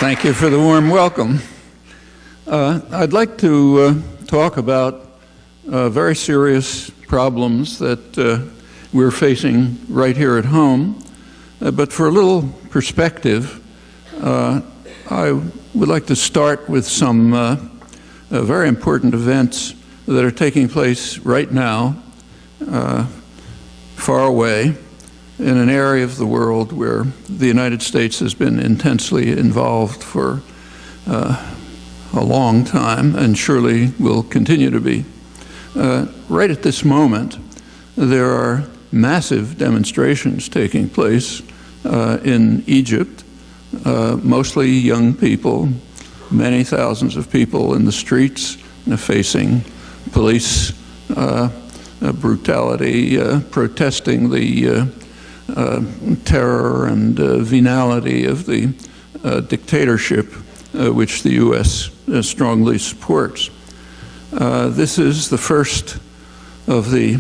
Thank you for the warm welcome. I'd like to talk about very serious problems that we're facing right here at home. But for a little perspective, I would like to start with some very important events that are taking place right now, far away, in an area of the world where the United States has been intensely involved for a long time and surely will continue to be. Right at this moment, there are massive demonstrations taking place in Egypt, mostly young people, many thousands of people in the streets facing police brutality, protesting the terror and venality of the dictatorship which the U.S. strongly supports. This is the first of the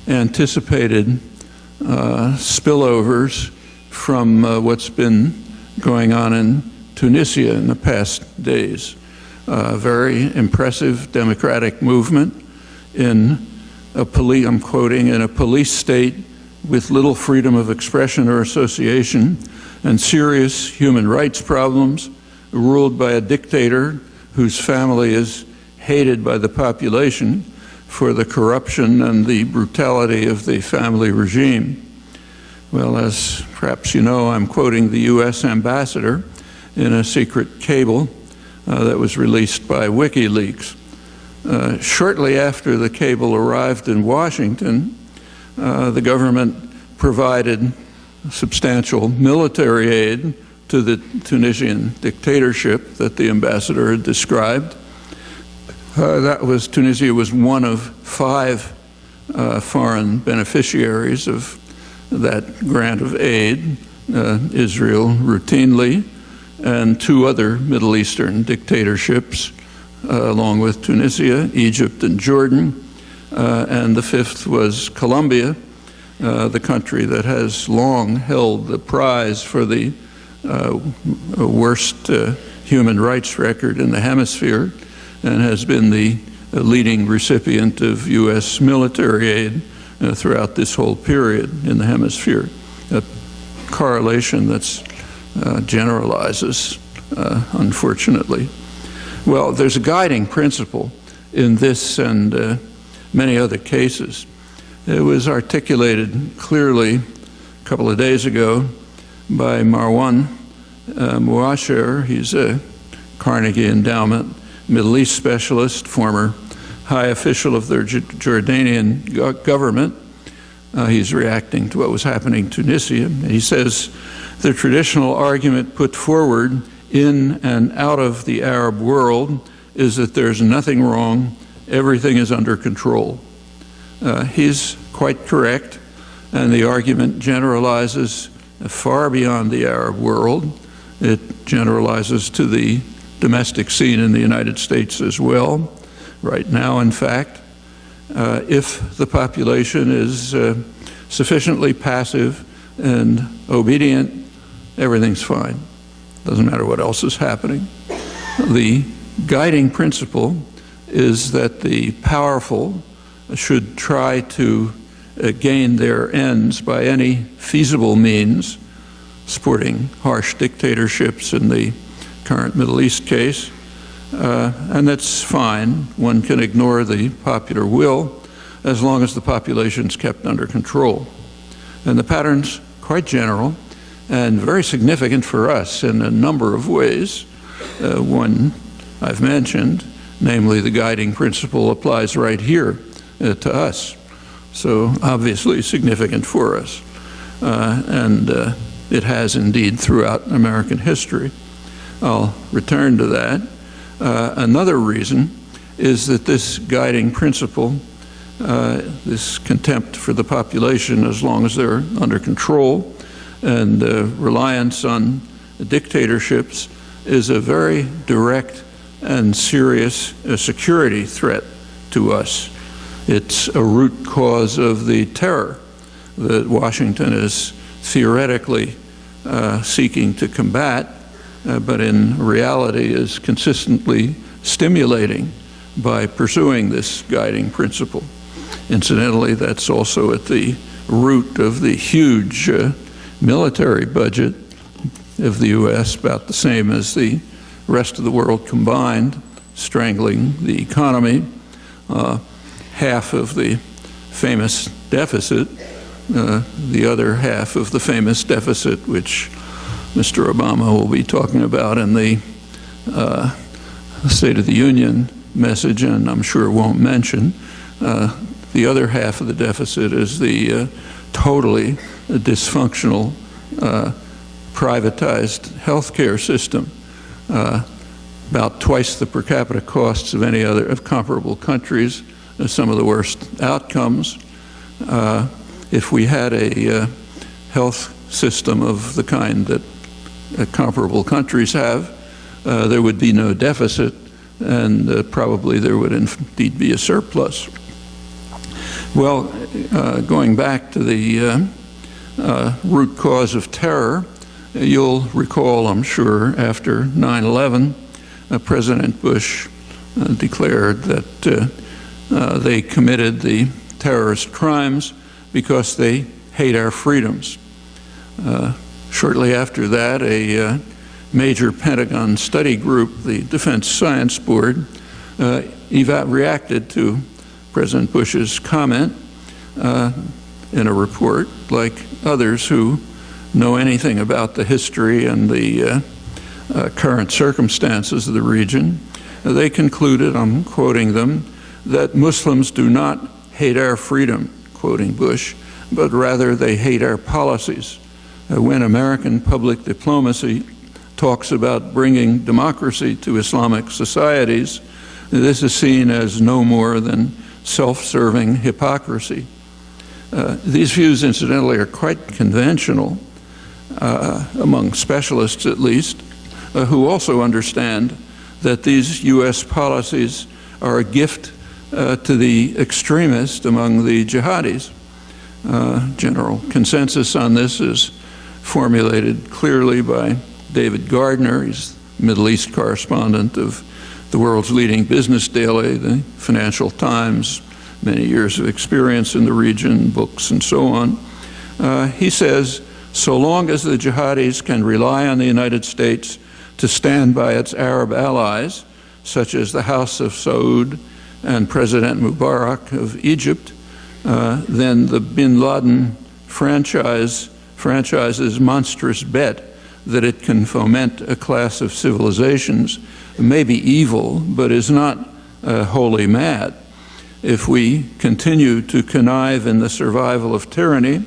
anticipated spillovers from what's been going on in Tunisia in the past days. Very impressive democratic movement in a I'm quoting, in a police state with little freedom of expression or association and serious human rights problems, ruled by a dictator whose family is hated by the population for the corruption and the brutality of the family regime. Well, as perhaps you know, I'm quoting the U.S. ambassador in a secret cable that was released by WikiLeaks. Shortly after the cable arrived in Washington, the government provided substantial military aid to the Tunisian dictatorship that the ambassador had described. Tunisia was one of 5 foreign beneficiaries of that grant of aid, Israel routinely, and 2 other Middle Eastern dictatorships, along with Tunisia, Egypt, and Jordan. And the 5th was Colombia, the country that has long held the prize for the worst human rights record in the hemisphere and has been the leading recipient of U.S. military aid throughout this whole period in the hemisphere. A correlation that generalizes, unfortunately. Well, there's a guiding principle in this and many other cases. It was articulated clearly a couple of days ago by Marwan Mouasher. He's a Carnegie Endowment Middle East specialist, former high official of the Jordanian government. He's reacting to what was happening in Tunisia. He says, the traditional argument put forward in and out of the Arab world is that there's nothing wrong, everything is under control. He's quite correct, and the argument generalizes far beyond the Arab world. It generalizes to the domestic scene in the United States as well. Right now, in fact, if the population is sufficiently passive and obedient, everything's fine. Doesn't matter what else is happening. The guiding principle is that the powerful should try to gain their ends by any feasible means, supporting harsh dictatorships in the current Middle East case, and that's fine. One can ignore the popular will as long as the population's kept under control. And the pattern's quite general and very significant for us in a number of ways. One I've mentioned, namely the guiding principle applies right here to us. So obviously significant for us. And it has indeed throughout American history. I'll return to that. Another reason is that this guiding principle, this contempt for the population as long as they're under control and reliance on dictatorships, is a very direct and serious security threat to us. It's a root cause of the terror that Washington is theoretically seeking to combat but in reality is consistently stimulating by pursuing this guiding principle. Incidentally, that's also at the root of the huge military budget of the U.S., about the same as the rest of the world combined, strangling the economy. Half of the famous deficit, the other half of the famous deficit, which Mr. Obama will be talking about in the State of the Union message, and I'm sure won't mention. The other half of the deficit is the totally dysfunctional privatized healthcare system, about twice the per capita costs of any other of comparable countries, some of the worst outcomes. If we had a health system of the kind that comparable countries have, there would be no deficit, and probably there would indeed be a surplus. Well, going back to the root cause of terror, you'll recall, I'm sure, after 9/11, President Bush declared that they committed the terrorist crimes because they hate our freedoms. Shortly after that, a major Pentagon study group, the Defense Science Board, reacted to President Bush's comment in a report. Like others who know anything about the history and the current circumstances of the region, they concluded, I'm quoting them, that Muslims do not hate our freedom, quoting Bush, but rather they hate our policies. When American public diplomacy talks about bringing democracy to Islamic societies, this is seen as no more than self-serving hypocrisy. These views, incidentally, are quite conventional among specialists, at least, who also understand that these U.S. policies are a gift to the extremists among the jihadis. General consensus on this is formulated clearly by David Gardner. He's Middle East correspondent of the world's leading business daily, the Financial Times, many years of experience in the region, books and so on. He says, so long as the jihadis can rely on the United States to stand by its Arab allies, such as the House of Saud and President Mubarak of Egypt, then the bin Laden franchise's monstrous bet that it can foment a class of civilizations may be evil, but is not wholly mad. If we continue to connive in the survival of tyranny,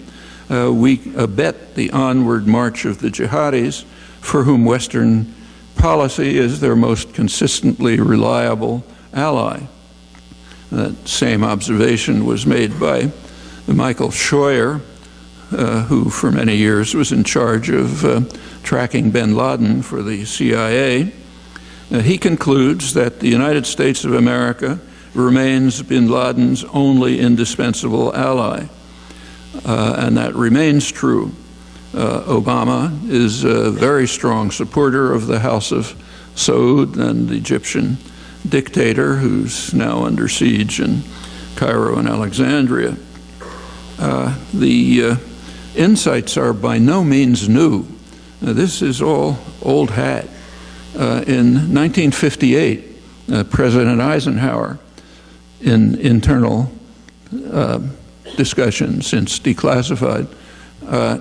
we abet the onward march of the jihadis, for whom Western policy is their most consistently reliable ally. That same observation was made by Michael Scheuer, who for many years was in charge of tracking bin Laden for the CIA. He concludes that the United States of America remains bin Laden's only indispensable ally, and that remains true. Obama is a very strong supporter of the House of Saud and the Egyptian dictator who's now under siege in Cairo and Alexandria. The insights are by no means new. This is all old hat. In 1958, President Eisenhower, in internal discussion since declassified,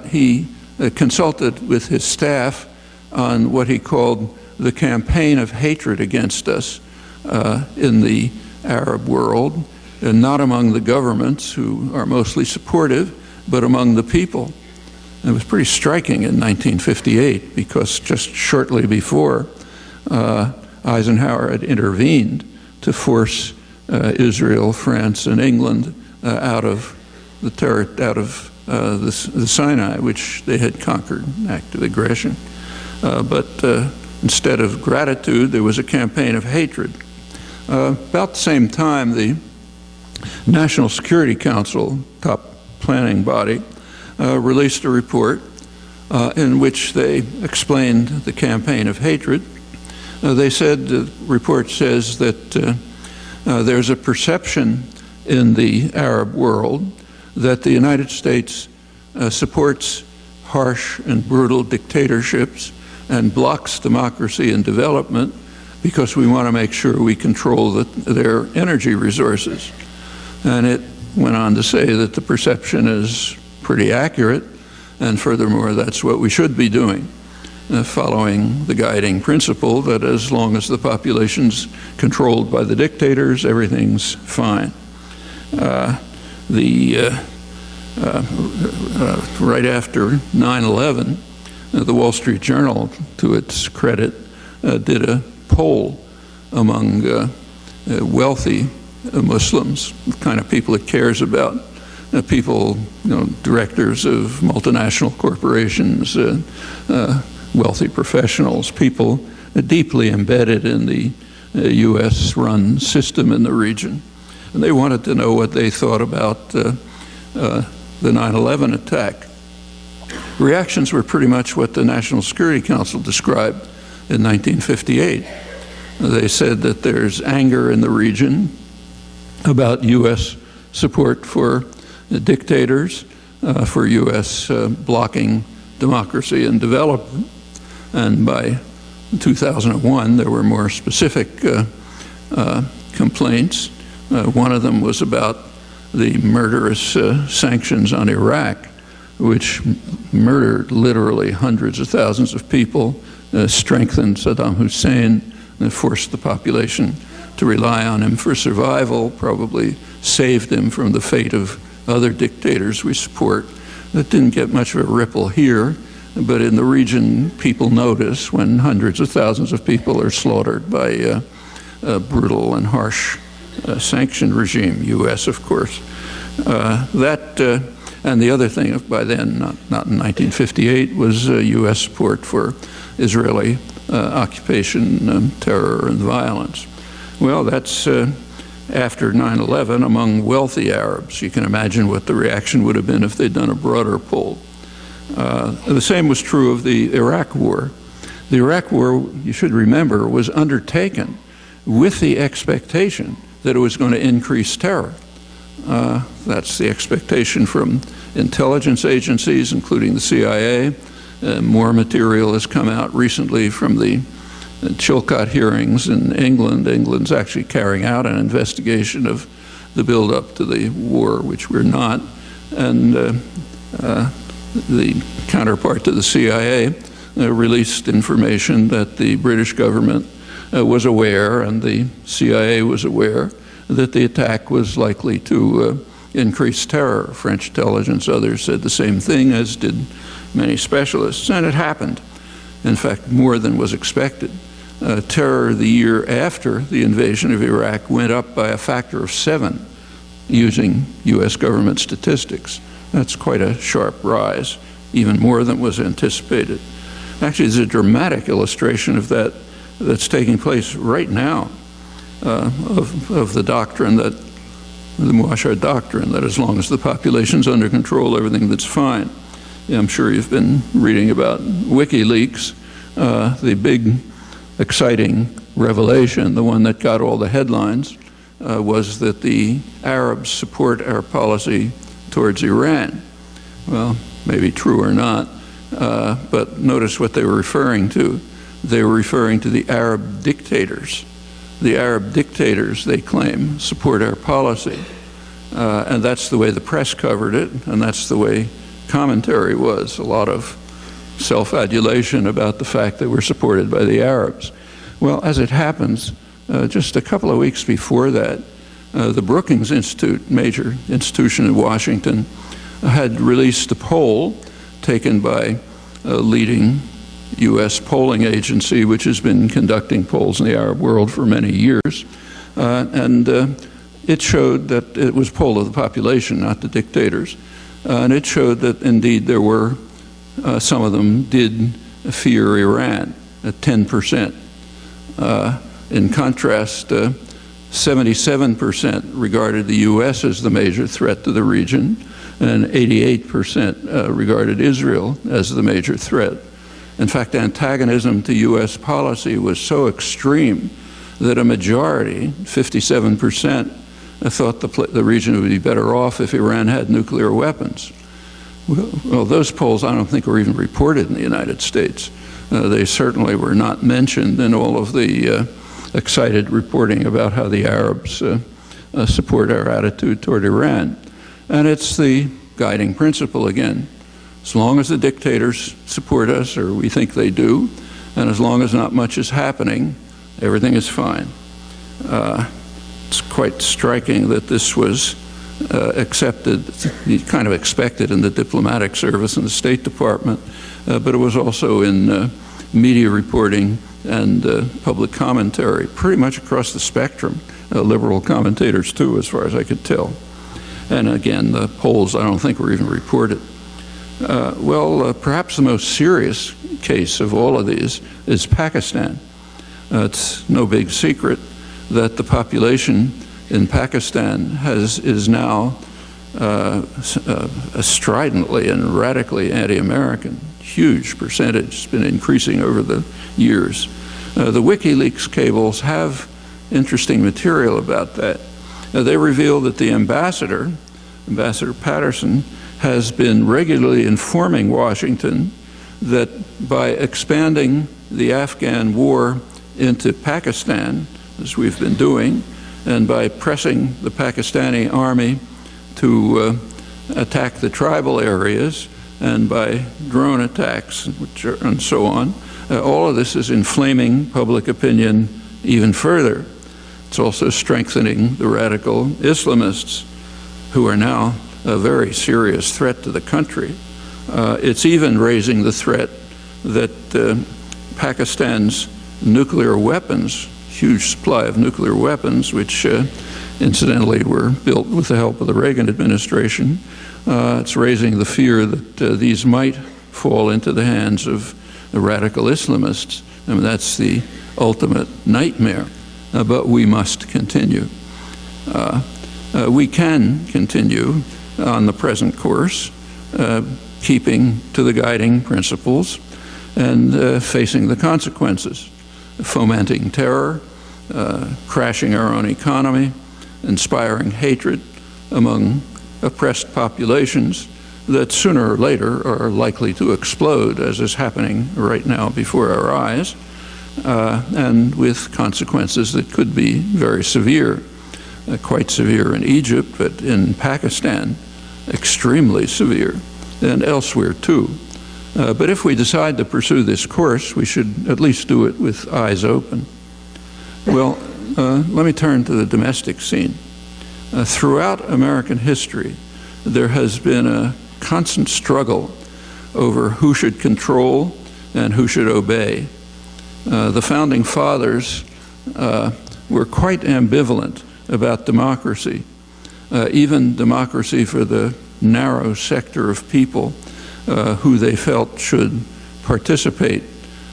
he consulted with his staff on what he called the campaign of hatred against us in the Arab world, and not among the governments, who are mostly supportive, but among the people. It was pretty striking in 1958, because just shortly before, Eisenhower had intervened to force Israel, France, and England out of the Sinai, which they had conquered, an act of aggression. But instead of gratitude, there was a campaign of hatred. About the same time, the National Security Council, top planning body, released a report in which they explained the campaign of hatred. They said, the report says that there's a perception in the Arab world that the United States supports harsh and brutal dictatorships and blocks democracy and development because we want to make sure we control their energy resources. And it went on to say that the perception is pretty accurate, and furthermore, that's what we should be doing, following the guiding principle that as long as the population's controlled by the dictators, everything's fine. Right after 9/11, the Wall Street Journal, to its credit, did a poll among wealthy Muslims, the kind of people it cares about, people, directors of multinational corporations, wealthy professionals, people deeply embedded in the U.S.-run system in the region. And they wanted to know what they thought about the 9/11 attack. Reactions were pretty much what the National Security Council described in 1958. They said that there's anger in the region about U.S. support for the dictators, for U.S. blocking democracy and development. And by 2001, there were more specific complaints. One of them was about the murderous sanctions on Iraq, which murdered literally hundreds of thousands of people, strengthened Saddam Hussein, and forced the population to rely on him for survival, probably saved him from the fate of other dictators we support. That didn't get much of a ripple here, but in the region, people notice when hundreds of thousands of people are slaughtered by a brutal and harsh sanction regime, U.S. of course. And the other thing by then, not in 1958, was U.S. support for Israeli occupation, terror, and violence. Well, that's after 9/11 among wealthy Arabs. You can imagine what the reaction would have been if they'd done a broader poll. The same was true of the Iraq War. The Iraq War, you should remember, was undertaken with the expectation that it was going to increase terror. That's the expectation from intelligence agencies, including the CIA. More material has come out recently from the Chilcot hearings in England. England's actually carrying out an investigation of the build-up to the war, which we're not. And the counterpart to the CIA released information that the British government was aware, and the CIA was aware, that the attack was likely to increase terror. French intelligence, others said the same thing, as did many specialists, and it happened. In fact, more than was expected. Terror the year after the invasion of Iraq went up by a factor of 7 using U.S. government statistics. That's quite a sharp rise, even more than was anticipated. Actually, there's a dramatic illustration of that that's taking place right now, of the doctrine that, the Muashar doctrine, that as long as the population's under control, everything that's fine. Yeah, I'm sure you've been reading about WikiLeaks. The big, exciting revelation, the one that got all the headlines, was that the Arabs support our policy towards Iran. Well, maybe true or not, but notice what they were referring to. They were referring to the Arab dictators. The Arab dictators, they claim, support our policy. And that's the way the press covered it, and that's the way commentary was. A lot of self-adulation about the fact that we're supported by the Arabs. Well, as it happens, just a couple of weeks before that, the Brookings Institute, major institution in Washington, had released a poll taken by a leading U.S. polling agency, which has been conducting polls in the Arab world for many years. It showed that it was a poll of the population, not the dictators. And it showed that indeed there were, some of them did fear Iran at 10%. In contrast, 77% regarded the U.S. as the major threat to the region, and 88% regarded Israel as the major threat. In fact, antagonism to U.S. policy was so extreme that a majority, 57%, thought the region would be better off if Iran had nuclear weapons. Well, those polls I don't think were even reported in the United States. They certainly were not mentioned in all of the excited reporting about how the Arabs support our attitude toward Iran. And it's the guiding principle again. As long as the dictators support us, or we think they do, and as long as not much is happening, everything is fine. It's quite striking that this was accepted, kind of expected in the diplomatic service and the State Department, but it was also in media reporting and public commentary, pretty much across the spectrum, liberal commentators too, as far as I could tell. And again, the polls I don't think were even reported. Perhaps the most serious case of all of these is Pakistan. It's no big secret that the population in Pakistan is now stridently and radically anti-American. Huge percentage. It's been increasing over the years. The WikiLeaks cables have interesting material about that. They reveal that the Ambassador Patterson, has been regularly informing Washington that by expanding the Afghan war into Pakistan, as we've been doing, and by pressing the Pakistani army to attack the tribal areas, and by drone attacks and so on, all of this is inflaming public opinion even further. It's also strengthening the radical Islamists, who are now a very serious threat to the country. It's even raising the threat that Pakistan's nuclear weapons, huge supply of nuclear weapons, which incidentally were built with the help of the Reagan administration, it's raising the fear that these might fall into the hands of the radical Islamists. I mean, that's the ultimate nightmare, but we must continue. We can continue on the present course, keeping to the guiding principles and facing the consequences, fomenting terror, crashing our own economy, inspiring hatred among oppressed populations that sooner or later are likely to explode, as is happening right now before our eyes, and with consequences that could be very severe. Quite severe in Egypt, but in Pakistan, extremely severe, and elsewhere too. But if we decide to pursue this course, we should at least do it with eyes open. Well, let me turn to the domestic scene. Throughout American history, there has been a constant struggle over who should control and who should obey. The Founding Fathers were quite ambivalent about democracy, even democracy for the narrow sector of people who they felt should participate,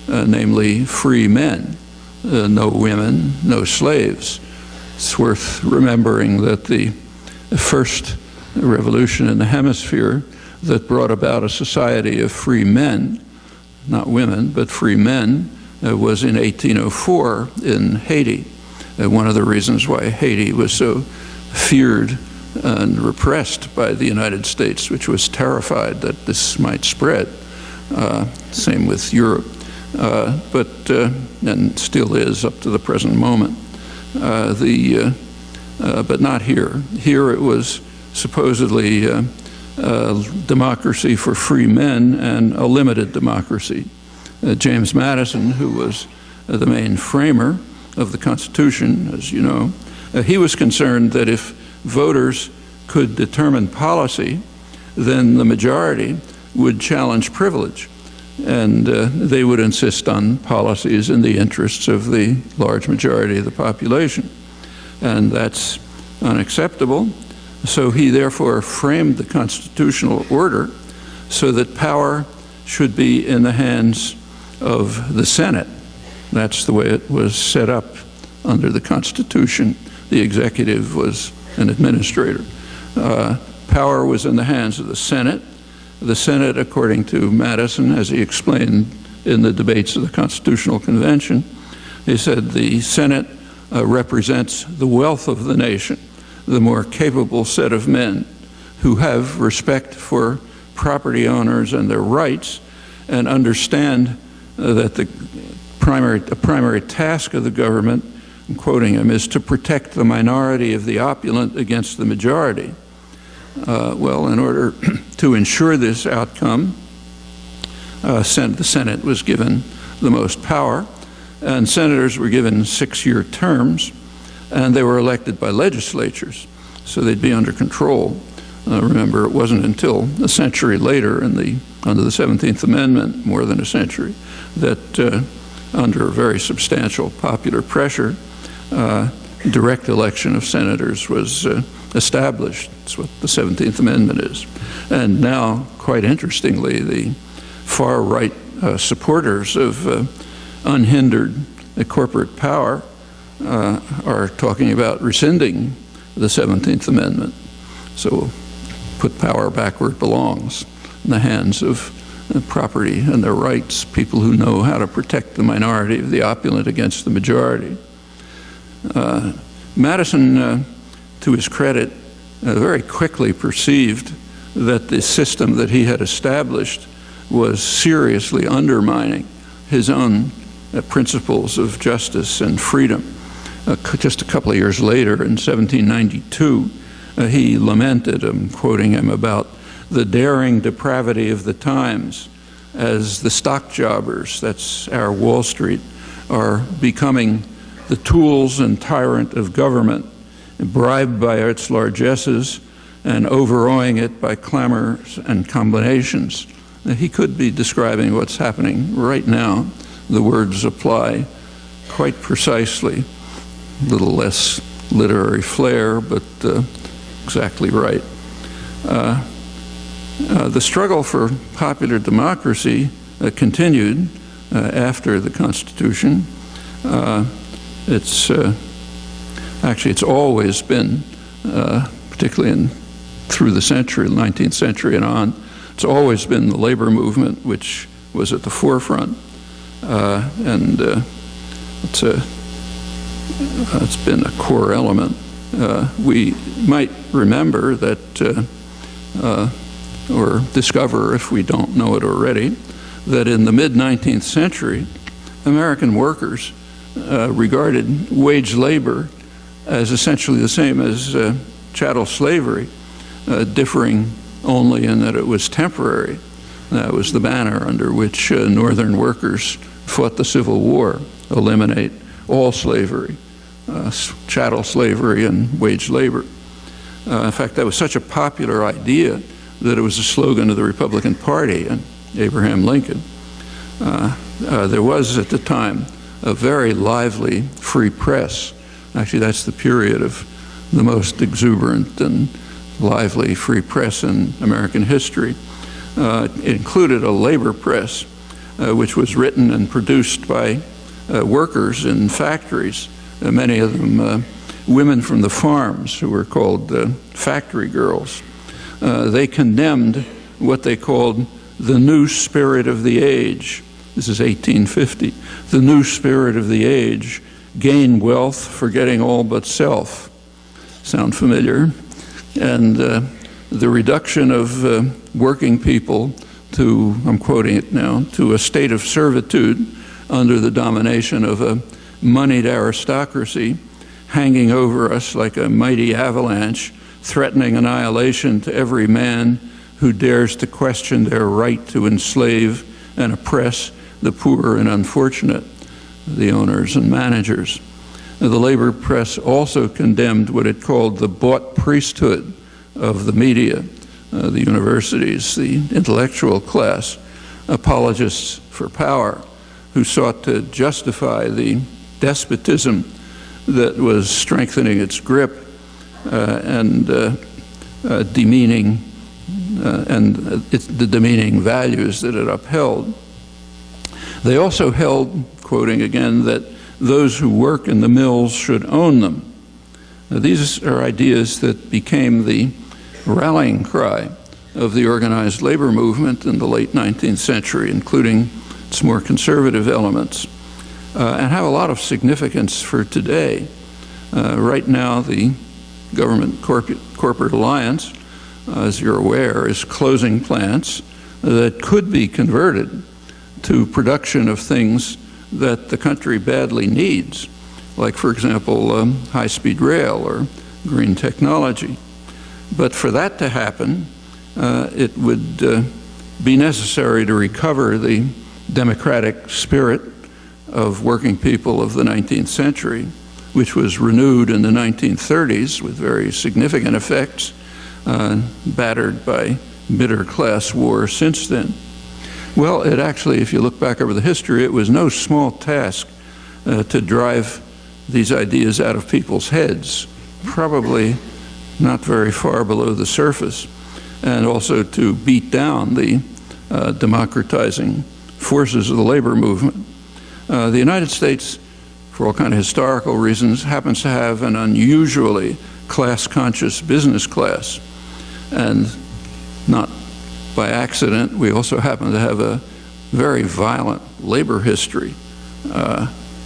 namely free men, no women, no slaves. It's worth remembering that the first revolution in the hemisphere that brought about a society of free men, not women, but free men, was in 1804 in Haiti. One of the reasons why Haiti was so feared and repressed by the United States, which was terrified that this might spread. Same with Europe, and still is up to the present moment. But not here. Here it was supposedly democracy for free men and a limited democracy. James Madison, who was the main framer of the Constitution, as you know, he was concerned that if voters could determine policy, then the majority would challenge privilege, and they would insist on policies in the interests of the large majority of the population. And that's unacceptable. So he therefore framed the constitutional order so that power should be in the hands of the Senate. That's the way it was set up under the Constitution. The executive was an administrator. power was in the hands of the Senate. The Senate, according to Madison, as he explained in the debates of the Constitutional Convention, he said the Senate represents the wealth of the nation, the more capable set of men who have respect for property owners and their rights and understand that the primary task of the government, I'm quoting him, is to protect the minority of the opulent against the majority. Well, in order to ensure this outcome, the Senate was given the most power, and senators were given 6-year terms, and they were elected by legislatures, so they'd be under control. Remember, it wasn't until a century later, under the 17th Amendment, more than a century, that under very substantial popular pressure, direct election of senators was established. That's what the 17th Amendment is. And now, quite interestingly, the far-right supporters of unhindered corporate power are talking about rescinding the 17th Amendment. So put power back where it belongs, in the hands of property and their rights, people who know how to protect the minority of the opulent against the majority. Madison, to his credit, very quickly perceived that the system that he had established was seriously undermining his own principles of justice and freedom. Just a couple of years later, in 1792, he lamented, I'm quoting him, about the daring depravity of the times as the stock jobbers, that's our Wall Street, are becoming the tools and tyrant of government, bribed by its largesses and overawing it by clamors and combinations. He could be describing what's happening right now. The words apply quite precisely. A little less literary flair, but exactly right. The struggle for popular democracy continued after the Constitution. It's always been, particularly through the century, the 19th century and on, it's always been the labor movement which was at the forefront, and it's been a core element. We might remember that, or discover if we don't know it already, that in the mid-19th century, American workers regarded wage labor as essentially the same as chattel slavery, differing only in that it was temporary. That was the banner under which Northern workers fought the Civil War: eliminate all slavery, chattel slavery and wage labor. In fact, that was such a popular idea that it was a slogan of the Republican Party and Abraham Lincoln. There was at the time a very lively free press. Actually, that's the period of the most exuberant and lively free press in American history. It included a labor press, which was written and produced by workers in factories, many of them women from the farms who were called factory girls. They condemned what they called the new spirit of the age. This is 1850. The new spirit of the age: gain wealth, forgetting all but self. Sound familiar? And the reduction of working people to, I'm quoting it now, to a state of servitude under the domination of a moneyed aristocracy hanging over us like a mighty avalanche, threatening annihilation to every man who dares to question their right to enslave and oppress the poor and unfortunate, the owners and managers. The labor press also condemned what it called the bought priesthood of the media, the universities, the intellectual class, apologists for power, who sought to justify the despotism that was strengthening its grip and demeaning the demeaning values that it upheld. They also held, quoting again, that those who work in the mills should own them. Now, these are ideas that became the rallying cry of the organized labor movement in the late 19th century, including its more conservative elements, and have a lot of significance for today. Right now, the government corporate alliance, as you're aware, is closing plants that could be converted to production of things that the country badly needs, like, for example, high-speed rail or green technology. But for that to happen, it would be necessary to recover the democratic spirit of working people of the 19th century, which was renewed in the 1930s with very significant effects, battered by bitter class war since then. Well, it actually, if you look back over the history, it was no small task to drive these ideas out of people's heads, probably not very far below the surface, and also to beat down the democratizing forces of the labor movement. The United States, for all kinds of historical reasons, happens to have an unusually class-conscious business class. And not by accident, we also happen to have a very violent labor history.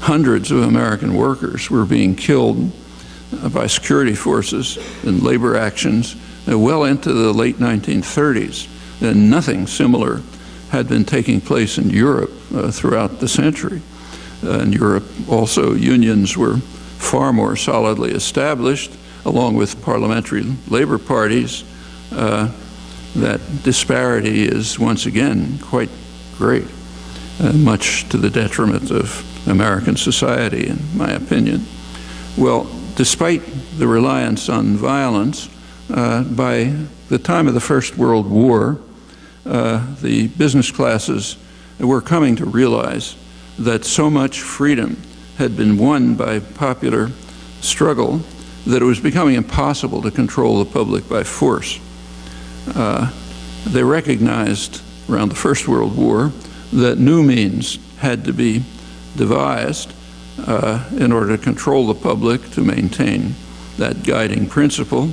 Hundreds of American workers were being killed by security forces in labor actions well into the late 1930s. And nothing similar had been taking place in Europe throughout the century. In Europe, also, unions were far more solidly established, along with parliamentary labor parties. That disparity is, once again, quite great, much to the detriment of American society, in my opinion. Well, despite the reliance on violence, by the time of the First World War, the business classes were coming to realize that so much freedom had been won by popular struggle that it was becoming impossible to control the public by force. They recognized around the First World War that new means had to be devised in order to control the public, to maintain that guiding principle.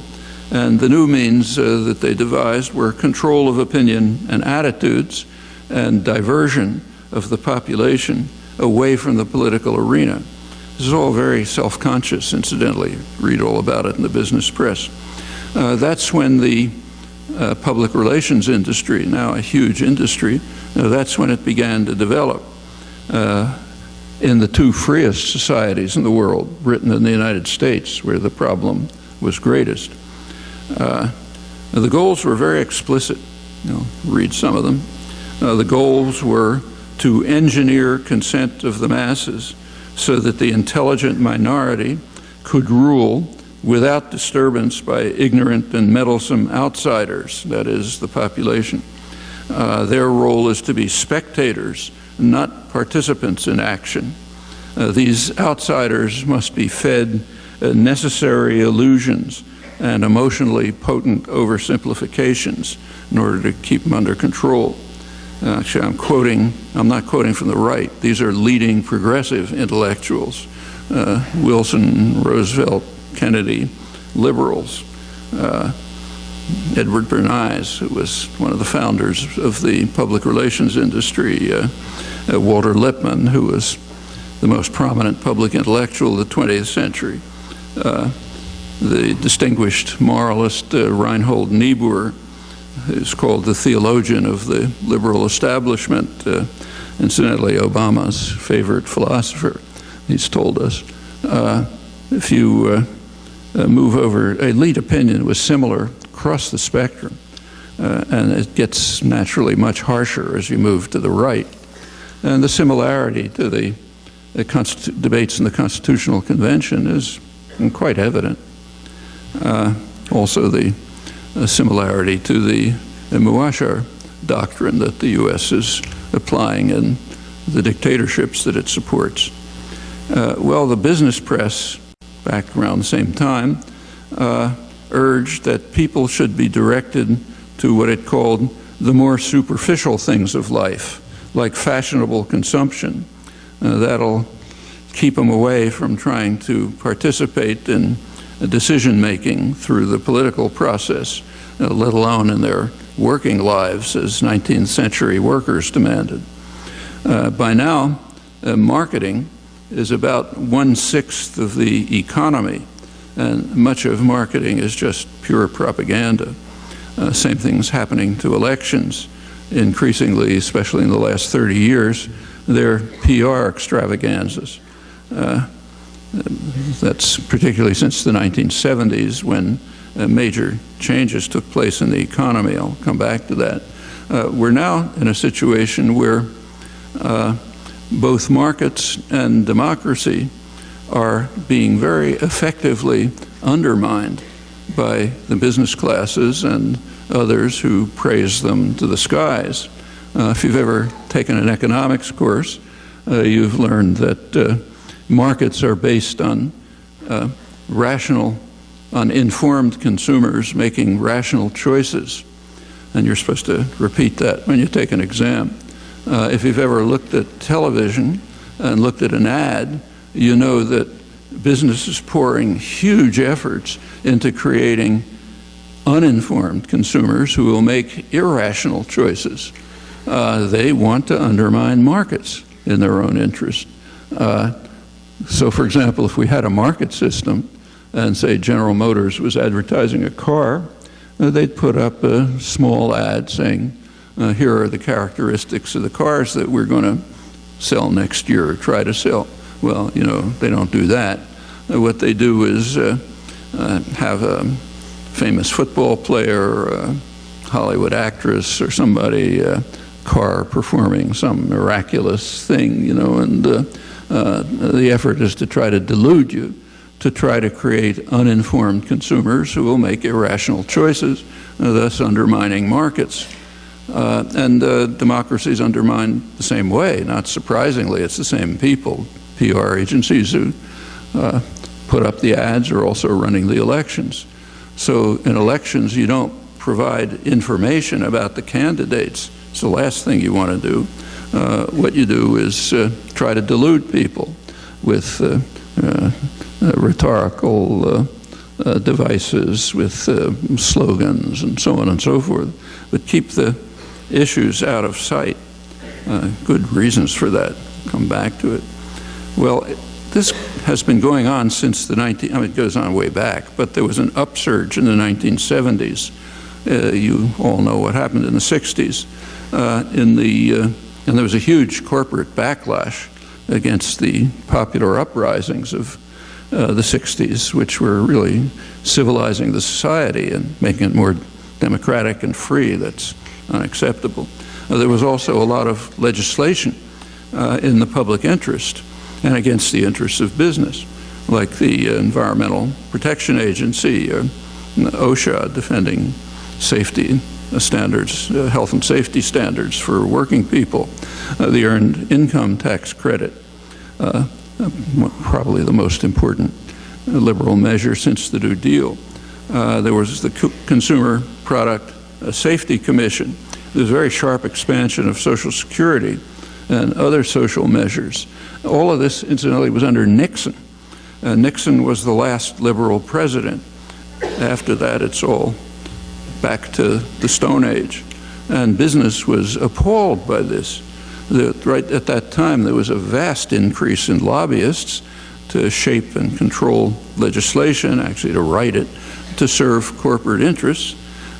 And the new means that they devised were control of opinion and attitudes and diversion of the population away from the political arena. This is all very self-conscious, incidentally. Read all about it in the business press. That's when the public relations industry, now a huge industry, that's when it began to develop in the two freest societies in the world, Britain and the United States, where the problem was greatest. The goals were very explicit. Read some of them. The goals were to engineer consent of the masses so that the intelligent minority could rule without disturbance by ignorant and meddlesome outsiders, that is, the population. Their role is to be spectators, not participants in action. These outsiders must be fed necessary illusions and emotionally potent oversimplifications in order to keep them under control. Actually, I'm not quoting from the right. These are leading progressive intellectuals, Wilson, Roosevelt, Kennedy, liberals, Edward Bernays, who was one of the founders of the public relations industry, Walter Lippmann, who was the most prominent public intellectual of the 20th century, the distinguished moralist Reinhold Niebuhr, who's called the theologian of the liberal establishment, incidentally Obama's favorite philosopher, he's told us. If you move over, elite opinion was similar across the spectrum, and it gets naturally much harsher as you move to the right. And the similarity to the debates in the Constitutional Convention is quite evident. Also the similarity to the Muashar doctrine that the U.S. is applying in the dictatorships that it supports. Well, the business press, back around the same time, urged that people should be directed to what it called the more superficial things of life, like fashionable consumption. That'll keep them away from trying to participate in decision-making through the political process, let alone in their working lives as 19th century workers demanded. By now, marketing is about 1/6 of the economy, and much of marketing is just pure propaganda. Same thing's happening to elections. Increasingly, especially in the last 30 years, they're PR extravaganzas. That's particularly since the 1970s, when major changes took place in the economy. I'll come back to that. We're now in a situation where both markets and democracy are being very effectively undermined by the business classes and others who praise them to the skies. If you've ever taken an economics course, you've learned that markets are based on informed consumers making rational choices. And you're supposed to repeat that when you take an exam. If you've ever looked at television and looked at an ad, you know that business is pouring huge efforts into creating uninformed consumers who will make irrational choices. They want to undermine markets in their own interest. So, for example, if we had a market system and, say, General Motors was advertising a car, they'd put up a small ad saying, here are the characteristics of the cars that we're going to sell next year or try to sell. Well, you know, they don't do that. What they do is have a famous football player or a Hollywood actress or somebody car performing some miraculous thing, you know, and the effort is to try to delude you, to try to create uninformed consumers who will make irrational choices, thus undermining markets. And democracies undermine the same way. Not surprisingly, it's the same people. PR agencies who put up the ads are also running the elections. So in elections, you don't provide information about the candidates. It's the last thing you want to do. What you do is try to delude people with rhetorical devices, with slogans and so on and so forth, but keep the issues out of sight. Good reasons for that. Come back to it. Well, this has been going on since the it goes on way back, but there was an upsurge in the 1970s. You all know what happened in the 60s. And there was a huge corporate backlash against the popular uprisings of the 60s, which were really civilizing the society and making it more democratic and free. That's unacceptable. There was also a lot of legislation in the public interest and against the interests of business, like the Environmental Protection Agency, OSHA, defending safety standards, health and safety standards for working people, the Earned Income Tax Credit, probably the most important liberal measure since the New Deal. There was the Consumer Product Safety Commission. There was a very sharp expansion of Social Security and other social measures. All of this, incidentally, was under Nixon. Nixon was the last liberal president. After that, it's all back to the Stone Age. And business was appalled by this. Right at that time, there was a vast increase in lobbyists to shape and control legislation, actually to write it, to serve corporate interests.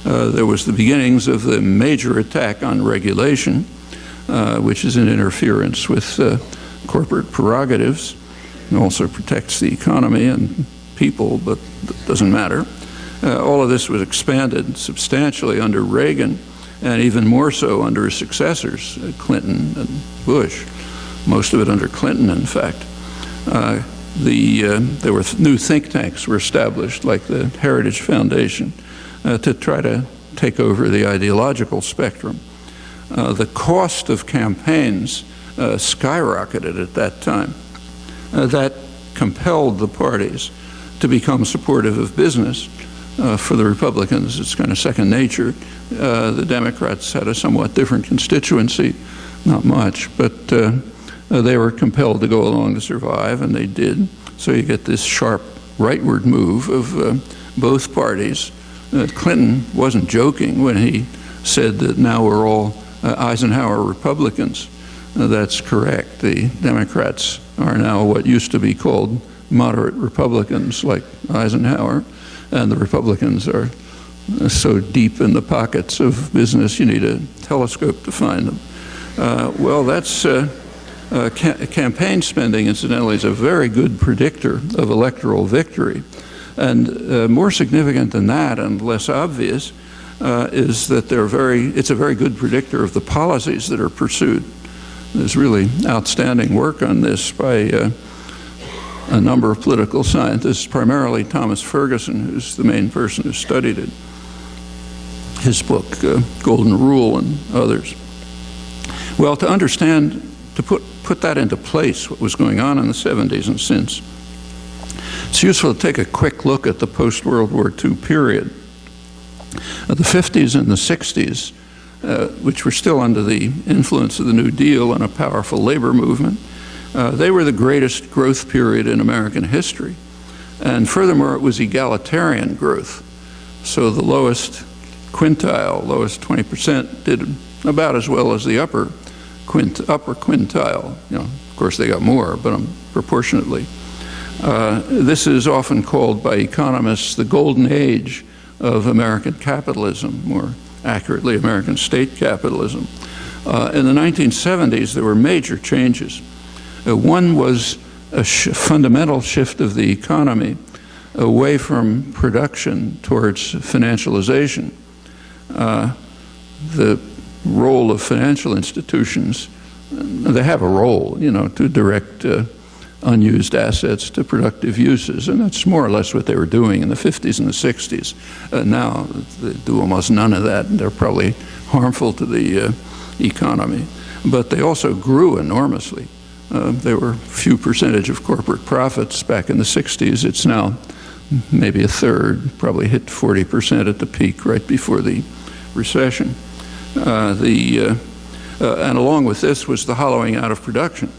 There was the beginnings of the major attack on regulation, which is an interference with corporate prerogatives, and also protects the economy and people, but it doesn't matter. All of this was expanded substantially under Reagan, and even more so under his successors, Clinton and Bush, most of it under Clinton, in fact. There were new think tanks were established, like the Heritage Foundation, to try to take over the ideological spectrum. The cost of campaigns skyrocketed at that time. That compelled the parties to become supportive of business. For the Republicans, it's kind of second nature. The Democrats had a somewhat different constituency, not much, but they were compelled to go along to survive, and they did. So you get this sharp rightward move of both parties. Clinton wasn't joking when he said that now we're all Eisenhower Republicans. That's correct. The Democrats are now what used to be called moderate Republicans, like Eisenhower, and the Republicans are so deep in the pockets of business you need a telescope to find them. Well, that's campaign spending, incidentally, is a very good predictor of electoral victory. And more significant than that, and less obvious, is that it's a very good predictor of the policies that are pursued. There's really outstanding work on this by a number of political scientists, primarily Thomas Ferguson, who's the main person who studied it. His book, Golden Rule, and others. Well, to understand, to put that into place, what was going on in the 70s and since, it's useful to take a quick look at the post-World War II period. The 50s and the 60s, which were still under the influence of the New Deal and a powerful labor movement, they were the greatest growth period in American history. And furthermore, it was egalitarian growth. So the lowest quintile, lowest 20%, did about as well as the upper quintile. You know, of course, they got more, but proportionately. This is often called by economists the golden age of American capitalism, more accurately, American state capitalism. In the 1970s, there were major changes. One was a fundamental shift of the economy away from production towards financialization. The role of financial institutions, they have a role, you know, to direct unused assets to productive uses, and that's more or less what they were doing in the 50s and the 60s. Now they do almost none of that, and they're probably harmful to the economy. But they also grew enormously. There were a few percentage of corporate profits back in the 60s. It's now maybe a third, probably hit 40% at the peak right before the recession. And along with this was the hollowing out of production.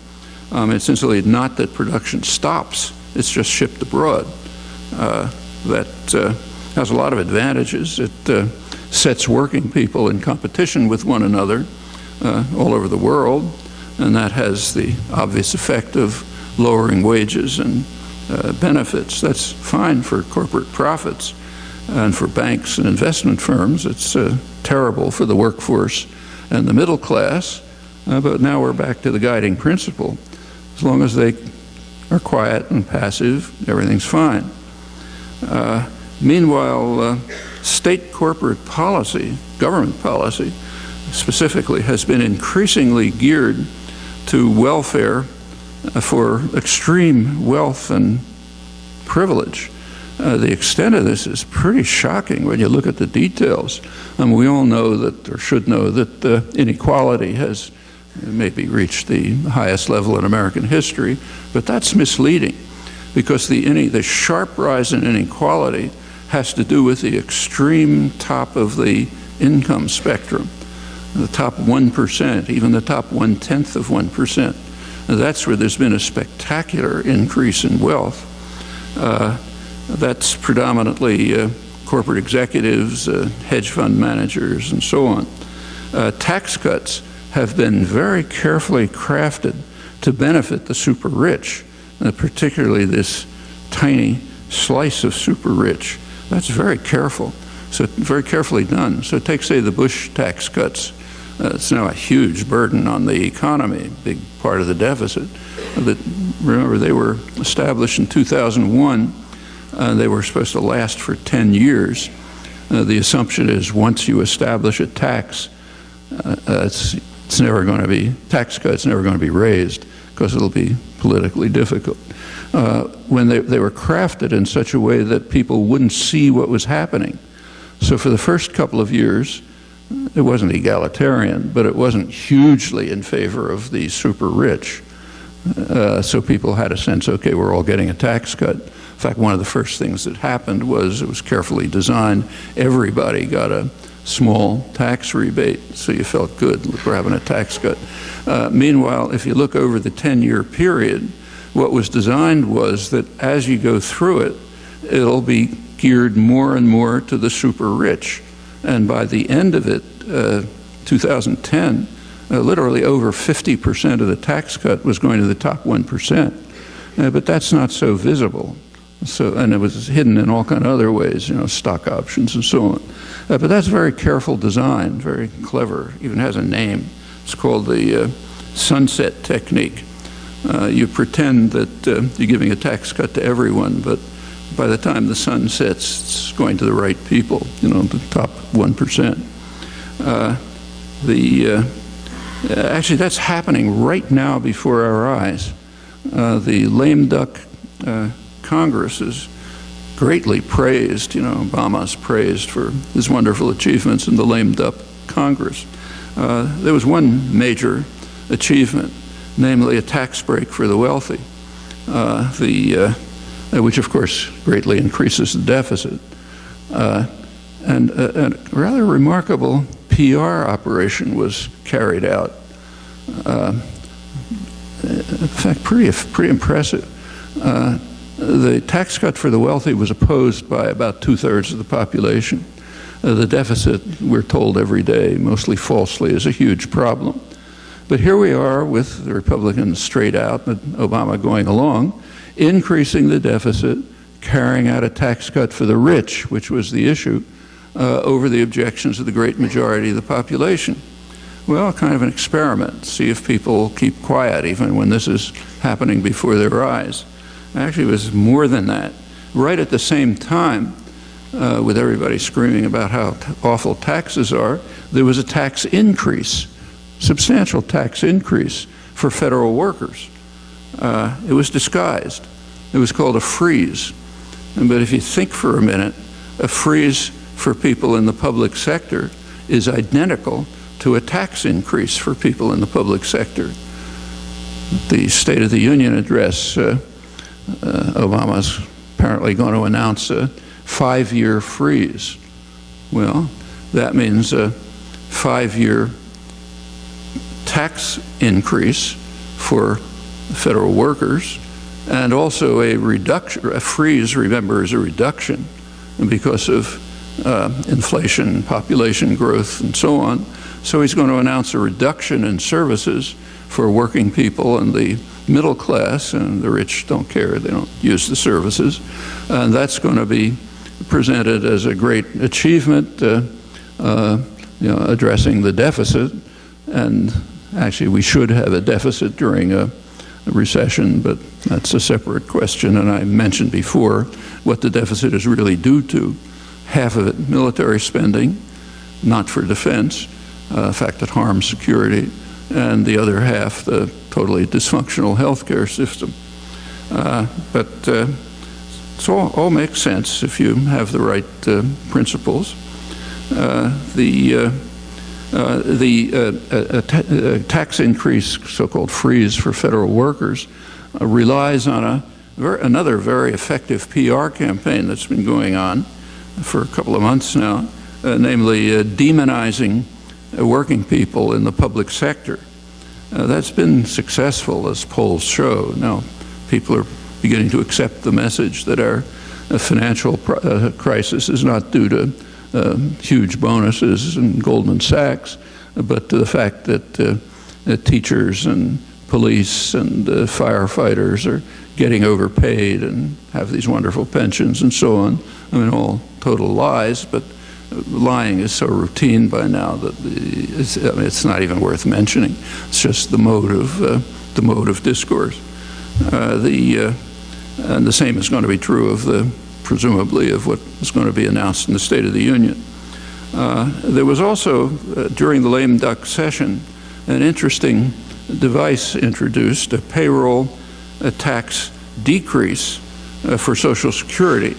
It's essentially not that production stops, it's just shipped abroad. That has a lot of advantages. It sets working people in competition with one another all over the world, and that has the obvious effect of lowering wages and benefits. That's fine for corporate profits, and for banks and investment firms, it's terrible for the workforce and the middle class, but now we're back to the guiding principle. As long as they are quiet and passive, everything's fine. Meanwhile, state corporate policy, government policy specifically, has been increasingly geared to welfare for extreme wealth and privilege. The extent of this is pretty shocking when you look at the details. And we all know that, or should know, that inequality has maybe reached the highest level in American history, but that's misleading, because the sharp rise in inequality has to do with the extreme top of the income spectrum, the top 1%, even the top 1/10 of 1%. Now, that's where there's been a spectacular increase in wealth. That's predominantly corporate executives, hedge fund managers, and so on. Tax cuts have been very carefully crafted to benefit the super rich, particularly this tiny slice of super rich. That's very careful, so very carefully done. So take, say, the Bush tax cuts. It's now a huge burden on the economy, big part of the deficit. Remember, they were established in 2001. They were supposed to last for 10 years. The assumption is once you establish a tax, it's never going to be, tax cut's never going to be raised, because it'll be politically difficult. When they were crafted in such a way that people wouldn't see what was happening. So for the first couple of years, it wasn't egalitarian, but it wasn't hugely in favor of the super rich. So people had a sense, okay, we're all getting a tax cut. In fact, one of the first things that happened was it was carefully designed. Everybody got a small tax rebate, so you felt good, look, we're having a tax cut. Meanwhile, if you look over the 10-year period, what was designed was that as you go through it, it'll be geared more and more to the super rich. And by the end of it, 2010, literally over 50% of the tax cut was going to the top 1%. But that's not so visible. And it was hidden in all kind of other ways, you know, stock options and so on. But that's very careful design, very clever, even has a name. It's called the sunset technique. You pretend that you're giving a tax cut to everyone, but by the time the sun sets, it's going to the right people, you know, the top 1%. Actually, that's happening right now before our eyes. The lame duck Congress is greatly praised. You know, Obama's praised for his wonderful achievements in the lame duck Congress. There was one major achievement, namely a tax break for the wealthy, which of course greatly increases the deficit. And a rather remarkable PR operation was carried out. In fact, pretty impressive. The tax cut for the wealthy was opposed by about 2/3 of the population. The deficit, we're told every day, mostly falsely, is a huge problem. But here we are with the Republicans straight out, but Obama going along, increasing the deficit, carrying out a tax cut for the rich, which was the issue, over the objections of the great majority of the population. Well, kind of an experiment, see if people keep quiet even when this is happening before their eyes. Actually, it was more than that. Right at the same time, with everybody screaming about how awful taxes are, there was a tax increase, substantial tax increase for federal workers. It was disguised. It was called a freeze. But if you think for a minute, a freeze for people in the public sector is identical to a tax increase for people in the public sector. The State of the Union address, Obama's apparently going to announce a 5-year freeze. Well, that means a 5-year tax increase for federal workers, and also a reduction. A freeze, remember, is a reduction because of inflation, population growth, and so on. So he's going to announce a reduction in services for working people and the middle class, and the rich don't care, they don't use the services. And that's going to be presented as a great achievement, addressing the deficit. And actually, we should have a deficit during a recession, but that's a separate question. And I mentioned before what the deficit is really due to. Half of it military spending, not for defense, in fact, it harms security, and the other half, the totally dysfunctional healthcare system. But it all makes sense if you have the right principles. The tax increase, so-called freeze for federal workers, relies on another very effective PR campaign that's been going on for a couple of months now, namely demonizing working people in the public sector. That's been successful, as polls show. Now, people are beginning to accept the message that our financial crisis is not due to huge bonuses and Goldman Sachs, but to the fact that teachers and police and firefighters are getting overpaid and have these wonderful pensions and so on. I mean, all total lies, but lying is so routine by now that it's not even worth mentioning. It's just the mode of discourse. And the same is going to be true of presumably of what is going to be announced in the State of the Union. There was also, during the lame duck session, an interesting device introduced, a payroll tax decrease for Social Security.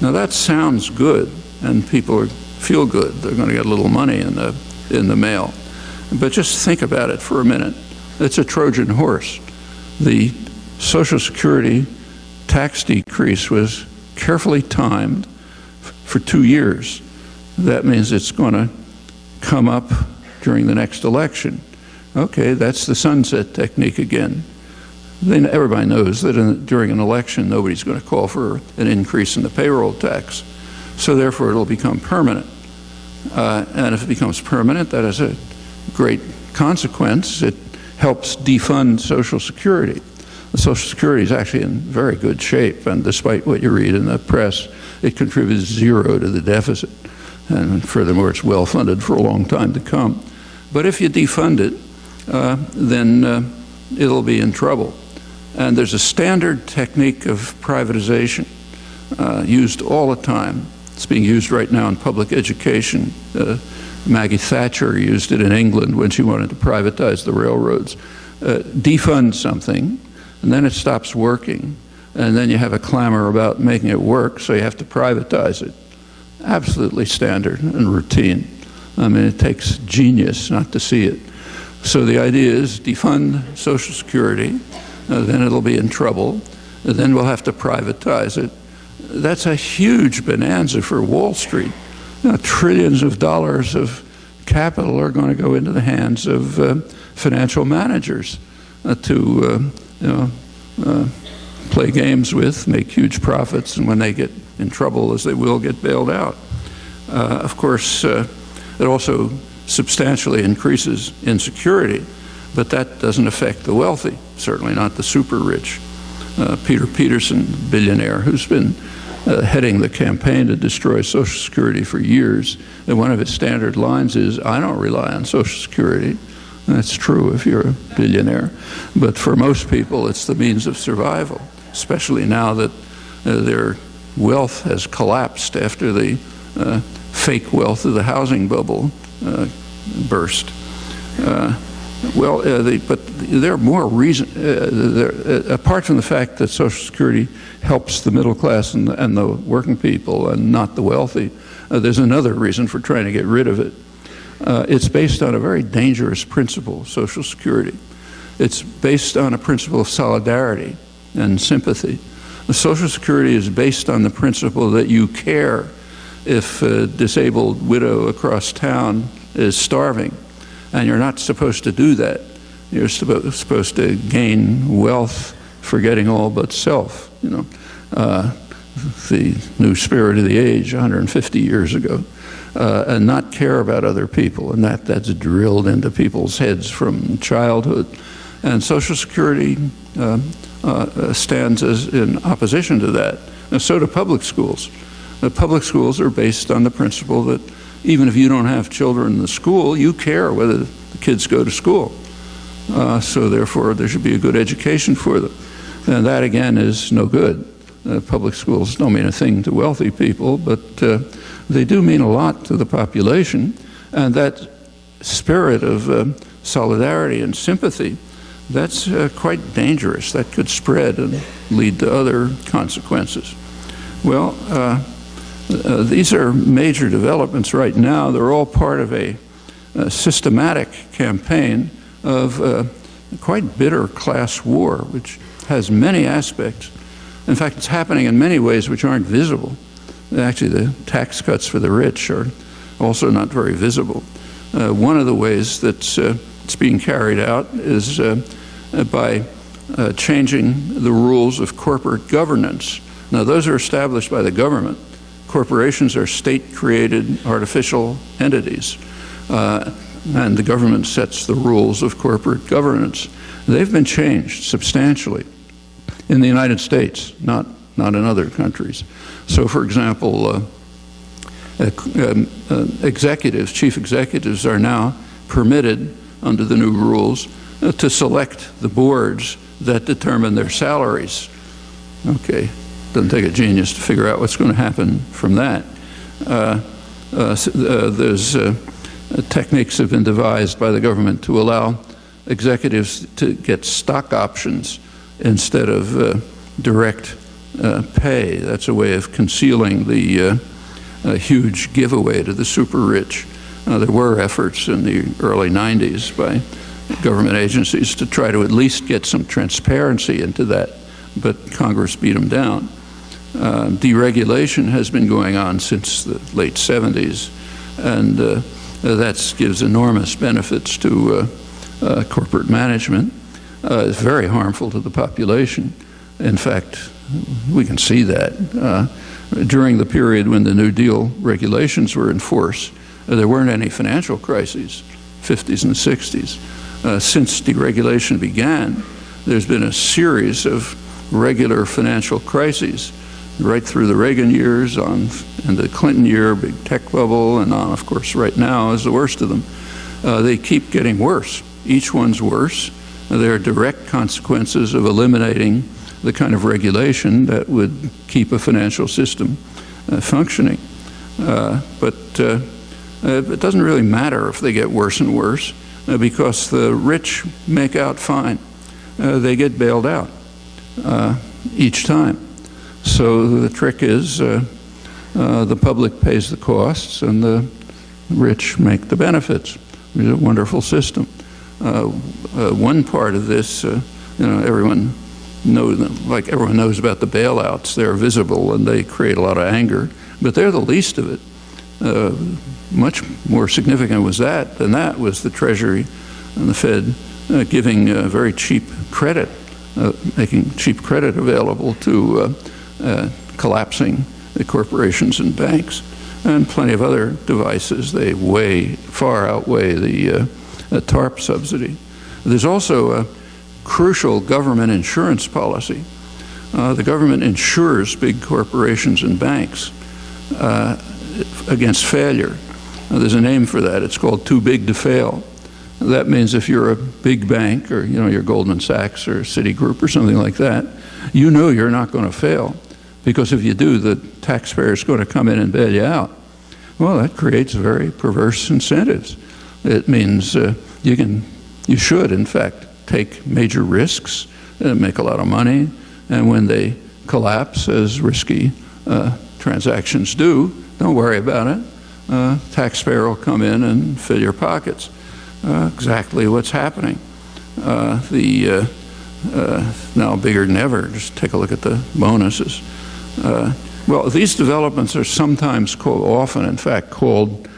Now that sounds good, and people feel good. They're going to get a little money in the mail. But just think about it for a minute. It's a Trojan horse. The Social Security tax decrease was carefully timed for 2 years. That means it's going to come up during the next election. Okay, that's the sunset technique again. Everybody knows that during an election, nobody's going to call for an increase in the payroll tax. So therefore, it'll become permanent. And if it becomes permanent, that has a great consequence. It helps defund Social Security. The Social Security is actually in very good shape, and despite what you read in the press, it contributes zero to the deficit. And furthermore, it's well funded for a long time to come. But if you defund it, then it'll be in trouble. And there's a standard technique of privatization used all the time. It's being used right now in public education. Maggie Thatcher used it in England when she wanted to privatize the railroads. Defund something, and then it stops working, and then you have a clamor about making it work, so you have to privatize it. Absolutely standard and routine. I mean, it takes genius not to see it. So the idea is defund Social Security, then it'll be in trouble, then we'll have to privatize it. That's a huge bonanza for Wall Street. Trillions of dollars of capital are going to go into the hands of financial managers to play games with, make huge profits, and when they get in trouble, as they will, get bailed out. Of course, it also substantially increases insecurity, but that doesn't affect the wealthy, certainly not the super rich. Peter Peterson, billionaire, who's been heading the campaign to destroy Social Security for years, and one of his standard lines is, "I don't rely on Social Security." That's true if you're a billionaire, but for most people it's the means of survival, especially now that their wealth has collapsed after the fake wealth of the housing bubble burst. But there are more reasons, apart from the fact that Social Security helps the middle class and the working people and not the wealthy, there's another reason for trying to get rid of it. It's based on a very dangerous principle, Social Security. It's based on a principle of solidarity and sympathy. The Social Security is based on the principle that you care if a disabled widow across town is starving. And you're not supposed to do that. You're supposed to gain wealth forgetting all but self, the new spirit of the age 150 years ago, and not care about other people. And that's drilled into people's heads from childhood. And Social Security stands as in opposition to that. And so do public schools. Public schools are based on the principle that even if you don't have children in the school, you care whether the kids go to school. So therefore, there should be a good education for them. And that, again, is no good. Public schools don't mean a thing to wealthy people, but they do mean a lot to the population. And that spirit of solidarity and sympathy, that's quite dangerous. That could spread and lead to other consequences. Well, these are major developments right now. They're all part of a systematic campaign of quite bitter class war, which has many aspects. In fact, it's happening in many ways which aren't visible. Actually, the tax cuts for the rich are also not very visible. One of the ways that it's being carried out is by changing the rules of corporate governance. Now, those are established by the government. Corporations are state-created artificial entities, and the government sets the rules of corporate governance. They've been changed substantially in the United States, not in other countries. So, for example, chief executives are now permitted, under the new rules, to select the boards that determine their salaries. Okay. Doesn't take a genius to figure out what's going to happen from that. There's techniques have been devised by the government to allow executives to get stock options instead of direct pay. That's a way of concealing the huge giveaway to the super rich. There were efforts in the early 90s by government agencies to try to at least get some transparency into that, but Congress beat them down. Deregulation has been going on since the late 70s, and that gives enormous benefits to corporate management. is very harmful to the population. In fact, we can see that. During the period when the New Deal regulations were in force, there weren't any financial crises, 50s and 60s. Since deregulation began, there's been a series of regular financial crises, right through the Reagan years, and the Clinton year, big tech bubble, and on, of course, right now is the worst of them. They keep getting worse. Each one's worse. There are direct consequences of eliminating the kind of regulation that would keep a financial system functioning. But it doesn't really matter if they get worse and worse, because the rich make out fine. They get bailed out each time. So the trick is the public pays the costs and the rich make the benefits. It's a wonderful system. One part of this, everyone knows about the bailouts. They're visible and they create a lot of anger, but they're the least of it. Much more significant was than that was the Treasury and the Fed giving very cheap credit, making cheap credit available to collapsing the corporations and banks, and plenty of other devices. They far outweigh the TARP subsidy. There's also a crucial government insurance policy. The government insures big corporations and banks against failure. There's a name for that. It's called too big to fail. That means if you're a big bank, or you're Goldman Sachs or Citigroup or something like that, you know you're not going to fail, because if you do, the taxpayer is going to come in and bail you out. Well, that creates very perverse incentives. It means you should, in fact, take major risks, make a lot of money, and when they collapse, as risky transactions do, don't worry about it. Taxpayer will come in and fill your pockets. Exactly what's happening. Now bigger than ever. Just take a look at the bonuses. Well, these developments are sometimes often in fact called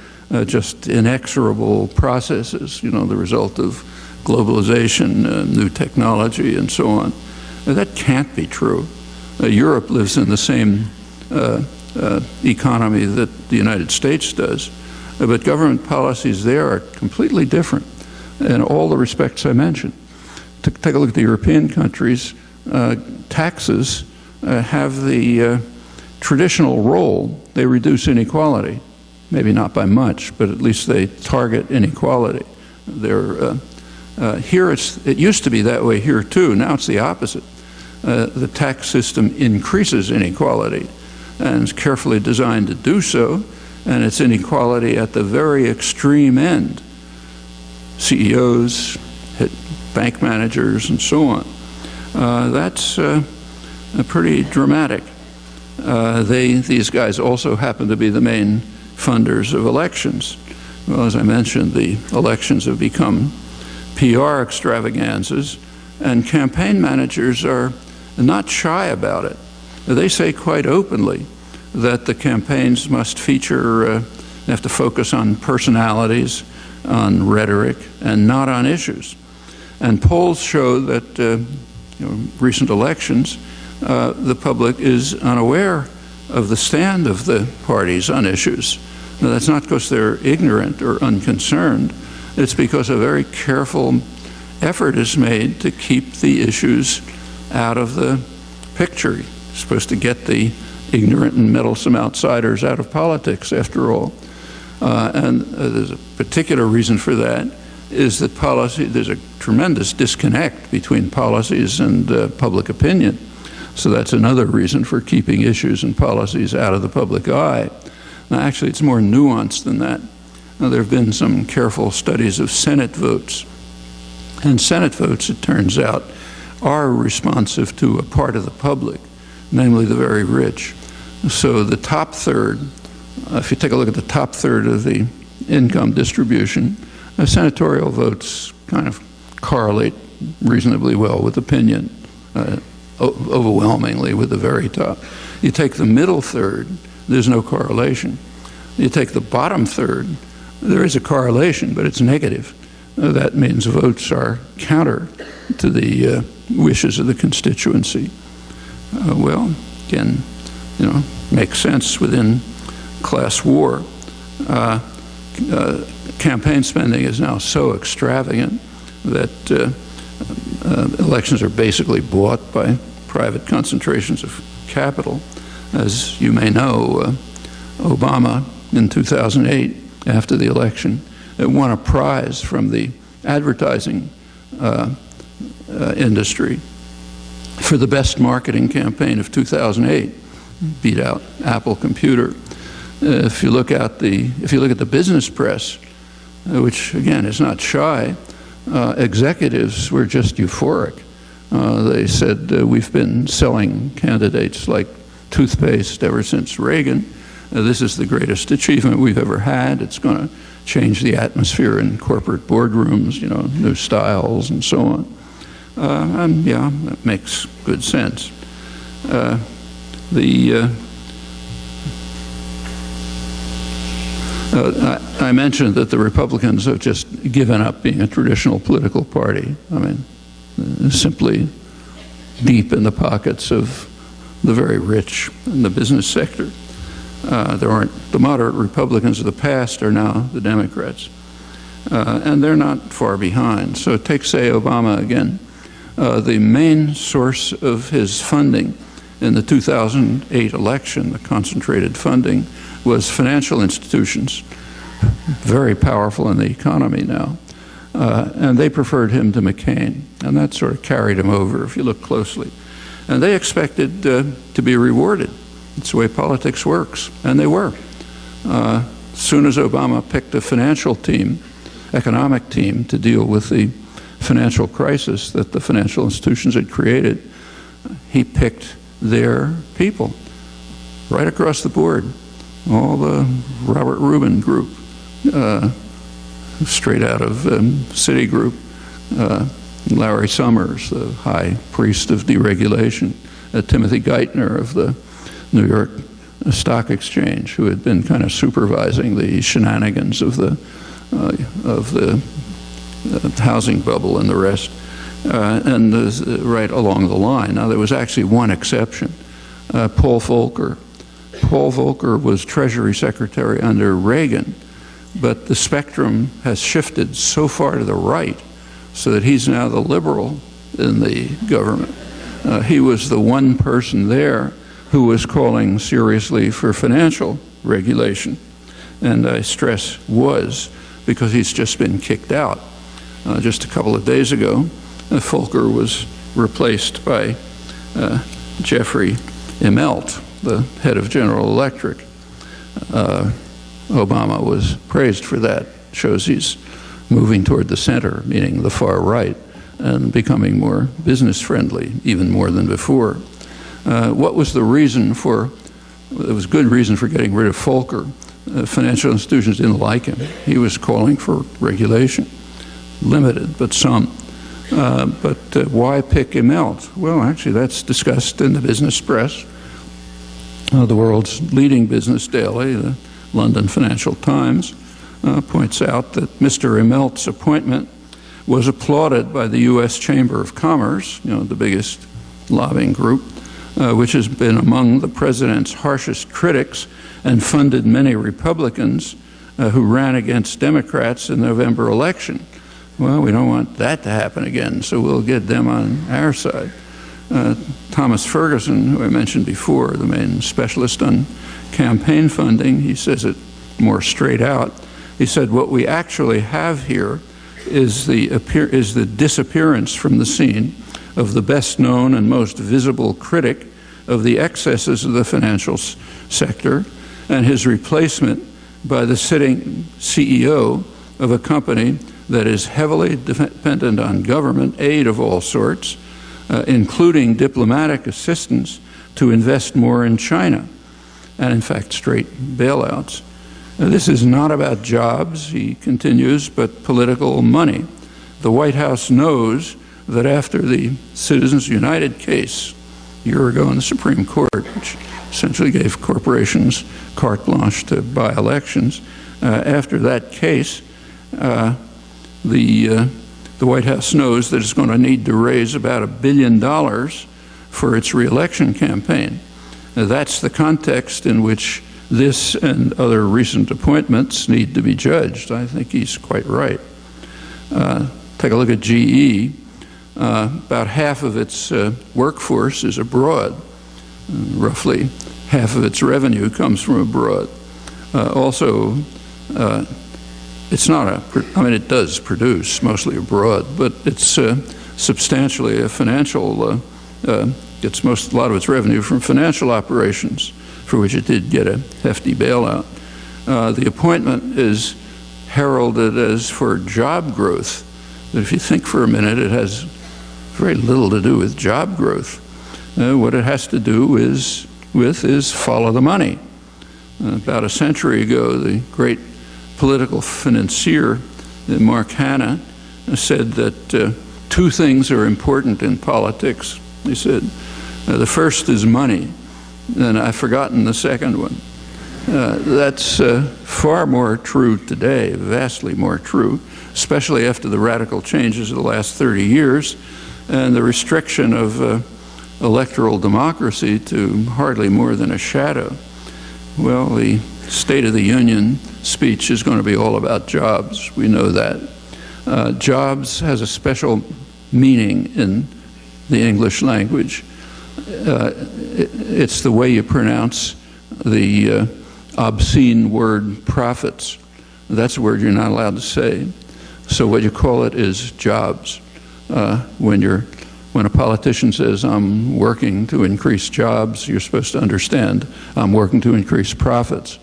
just inexorable processes, the result of globalization, new technology, and so on. That can't be true. Europe lives in the same economy that the United States does, but government policies there are completely different in all the respects I mentioned. Take a look at the European countries. Taxes have the traditional role. They reduce inequality, maybe not by much, but at least they target inequality. Here it used to be that way here too. Now it's the opposite. The tax system increases inequality and is carefully designed to do so, and it's inequality at the very extreme end. CEOs, bank managers, and so on. That's pretty dramatic. These guys also happen to be the main funders of elections. Well, as I mentioned, the elections have become PR extravaganzas, and campaign managers are not shy about it. They say quite openly that the campaigns must feature, they have to focus on personalities, on rhetoric, and not on issues. And polls show that recent elections, the public is unaware of the stand of the parties on issues. Now, that's not because they're ignorant or unconcerned. It's because a very careful effort is made to keep the issues out of the picture. You're supposed to get the ignorant and meddlesome outsiders out of politics, after all. And there's a particular reason for that, is that there's a tremendous disconnect between policies and public opinion. So that's another reason for keeping issues and policies out of the public eye. Now, actually, it's more nuanced than that. Now, there have been some careful studies of Senate votes. And Senate votes, it turns out, are responsive to a part of the public, namely the very rich. So the top third, if you take a look at the top third of the income distribution, senatorial votes kind of correlate reasonably well with opinion, overwhelmingly with the very top. You take the middle third, there's no correlation. You take the bottom third, there is a correlation, but it's negative. that means votes are counter to the wishes of the constituency. Well, again, makes sense within class war. Campaign spending is now so extravagant that elections are basically bought by private concentrations of capital. As you may know, Obama in 2008, after the election, won a prize from the advertising industry for the best marketing campaign of 2008, beat out Apple Computer. If you look at the business press, which again is not shy, executives were just euphoric. They said, we've been selling candidates like toothpaste ever since Reagan. This is the greatest achievement we've ever had. It's going to change the atmosphere in corporate boardrooms, new styles and so on. And yeah, that makes good sense. I mentioned that the Republicans have just given up being a traditional political party. I mean, simply deep in the pockets of the very rich in the business sector. The moderate Republicans of the past are now the Democrats. And they're not far behind. So take, say, Obama again. The main source of his funding in the 2008 election, the concentrated funding, was financial institutions, very powerful in the economy now. And they preferred him to McCain. And that sort of carried him over, if you look closely. And they expected to be rewarded. It's the way politics works. And they were. As soon as Obama picked a financial team, economic team, to deal with the financial crisis that the financial institutions had created, he picked their people right across the board. All the Robert Rubin group, straight out of Citigroup, Larry Summers, the high priest of deregulation, Timothy Geithner of the New York Stock Exchange, who had been kind of supervising the shenanigans of the housing bubble and the rest, and right along the line. Now, there was actually one exception, Paul Volcker. Paul Volcker was Treasury Secretary under Reagan, but the spectrum has shifted so far to the right so that he's now the liberal in the government. He was the one person there who was calling seriously for financial regulation. And I stress was, because he's just been kicked out. Just a couple of days ago, Volcker was replaced by Jeffrey Immelt, the head of General Electric. Obama was praised for that. Shows he's moving toward the center, meaning the far right, and becoming more business friendly, even more than before. What was the reason for, there was good reason for getting rid of Volcker. Financial institutions didn't like him. He was calling for regulation, limited, but some. But why pick Immelt? Well, actually, that's discussed in the business press. The world's leading business daily, the London Financial Times, points out that Mr. Immelt's appointment was applauded by the U.S. Chamber of Commerce, the biggest lobbying group, which has been among the president's harshest critics and funded many Republicans who ran against Democrats in the November election. Well, we don't want that to happen again, so we'll get them on our side. Thomas Ferguson, who I mentioned before, the main specialist on campaign funding, he says it more straight out. He said, what we actually have here is the disappearance from the scene of the best known and most visible critic of the excesses of the financial sector, and his replacement by the sitting CEO of a company that is heavily dependent on government aid of all sorts, including diplomatic assistance to invest more in China, and in fact straight bailouts. This is not about jobs, he continues, but political money. The White House knows that after the Citizens United case a year ago in the Supreme Court, which essentially gave corporations carte blanche to buy elections, after that case, the White House knows that it's going to need to raise about $1 billion for its reelection campaign. That's the context in which this and other recent appointments need to be judged. I think he's quite right. Take a look at GE. About half of its workforce is abroad. Roughly half of its revenue comes from abroad. Also, it's not I mean, it does produce mostly abroad, but it's substantially a financial, gets a lot of its revenue from financial operations, for which it did get a hefty bailout. The appointment is heralded as for job growth, but if you think for a minute, it has very little to do with job growth. What it has to do with is follow the money. About a century ago, the great political financier, Mark Hanna, said that two things are important in politics. He said, the first is money, and I've forgotten the second one. That's far more true today, vastly more true, especially after the radical changes of the last 30 years and the restriction of electoral democracy to hardly more than a shadow. Well, the State of the Union speech is going to be all about jobs. We know that. Jobs has a special meaning in the English language. It's the way you pronounce the obscene word profits. That's a word you're not allowed to say. So what you call it is jobs. When a politician says, I'm working to increase jobs, you're supposed to understand, I'm working to increase profits.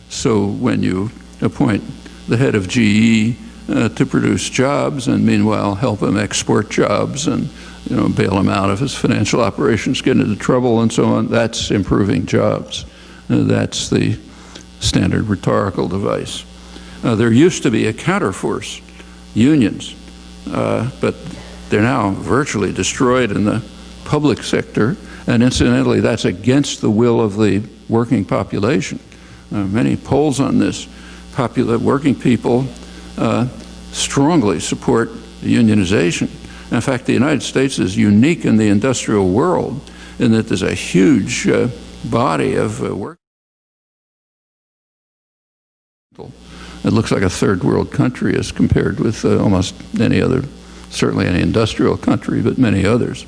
So when you appoint the head of GE to produce jobs and meanwhile help him export jobs and bail him out of his financial operations, get into trouble and so on, that's improving jobs. That's the standard rhetorical device. There used to be a counterforce, unions, but they're now virtually destroyed in the public sector, and incidentally, that's against the will of the working population. Many polls on this, working people strongly support unionization. In fact, the United States is unique in the industrial world in that there's a huge body of work. It looks like a third world country as compared with almost any other, certainly any industrial country, but many others.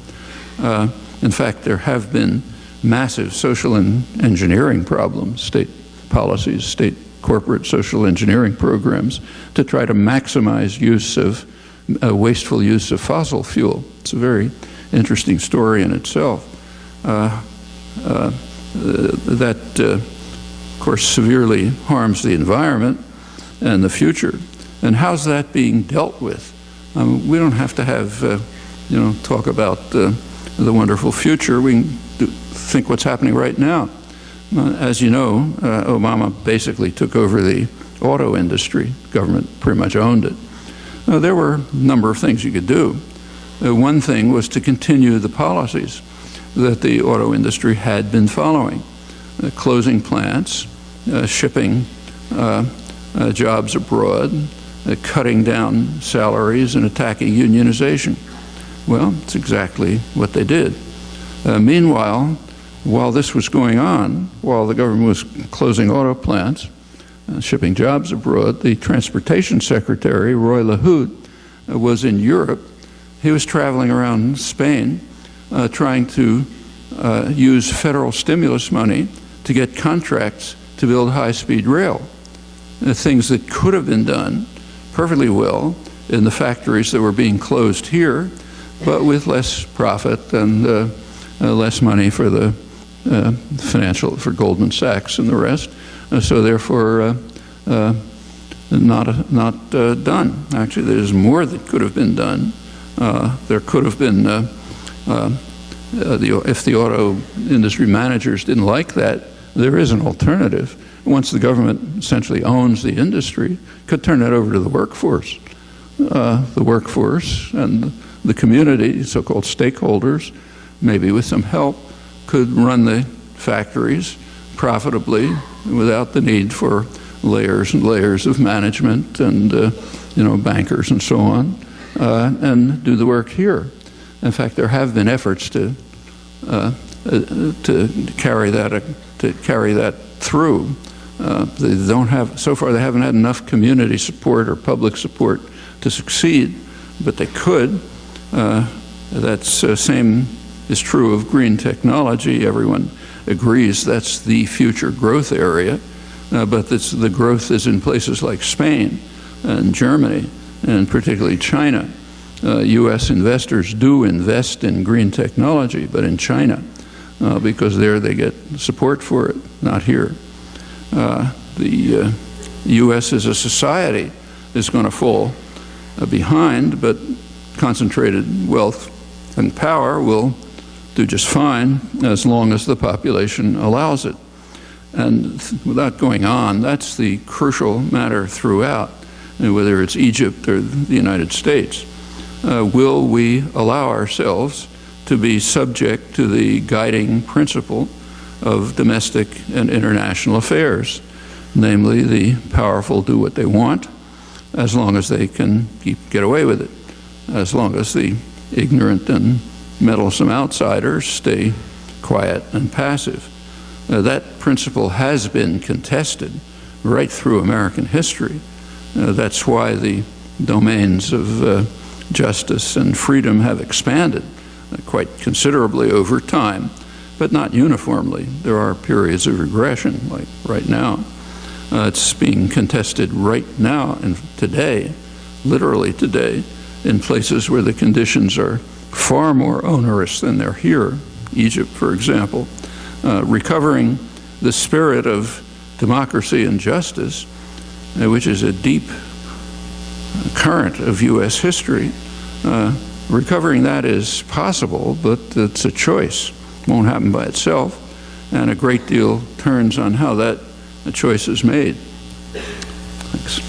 In fact, there have been massive social engineering problems, state policies, state corporate social engineering programs to try to maximize use of wasteful use of fossil fuel. It's a very interesting story in itself. That, of course, severely harms the environment and the future. And how's that being dealt with? We don't have to have, talk about the wonderful future. We can think what's happening right now. As you know, Obama basically took over the auto industry. Government pretty much owned it. There were a number of things you could do. One thing was to continue the policies that the auto industry had been following, closing plants, shipping jobs abroad, cutting down salaries and attacking unionization. Well, it's exactly what they did. Meanwhile, while this was going on, while the government was closing auto plants, shipping jobs abroad, the transportation secretary, Roy LaHood, was in Europe. He was traveling around Spain trying to use federal stimulus money to get contracts to build high-speed rail. Things that could have been done perfectly well in the factories that were being closed here, but with less profit and less money for the for Goldman Sachs and the rest. So therefore, not done. Actually, there's more that could have been done. There could have been, if the auto industry managers didn't like that, there is an alternative. Once the government essentially owns the industry, could turn that over to the workforce. The workforce and the community, so-called stakeholders, maybe with some help, could run the factories profitably without the need for layers and layers of management and bankers and so on, and do the work here. In fact, there have been efforts to carry that through. They don't have, so far they haven't had enough community support or public support to succeed, but they could. That's same is true of green technology. Everyone agrees that's the future growth area, but the growth is in places like Spain and Germany, and particularly China. U.S. investors do invest in green technology, but in China, because there they get support for it, not here. The U.S. as a society is going to fall behind, but concentrated wealth and power will do just fine as long as the population allows it. And without going on, that's the crucial matter throughout, whether it's Egypt or the United States. Will we allow ourselves to be subject to the guiding principle of domestic and international affairs? Namely, the powerful do what they want as long as they can get away with it, as long as the ignorant and meddlesome outsiders stay quiet and passive. That principle has been contested right through American history. That's why the domains of justice and freedom have expanded quite considerably over time, but not uniformly. There are periods of regression, like right now. It's being contested right now and today, literally today, in places where the conditions are far more onerous than they're here. Egypt, for example. Recovering the spirit of democracy and justice, which is a deep current of U.S. history. Recovering that is possible, but it's a choice. It won't happen by itself, and a great deal turns on how that choice is made. Thanks.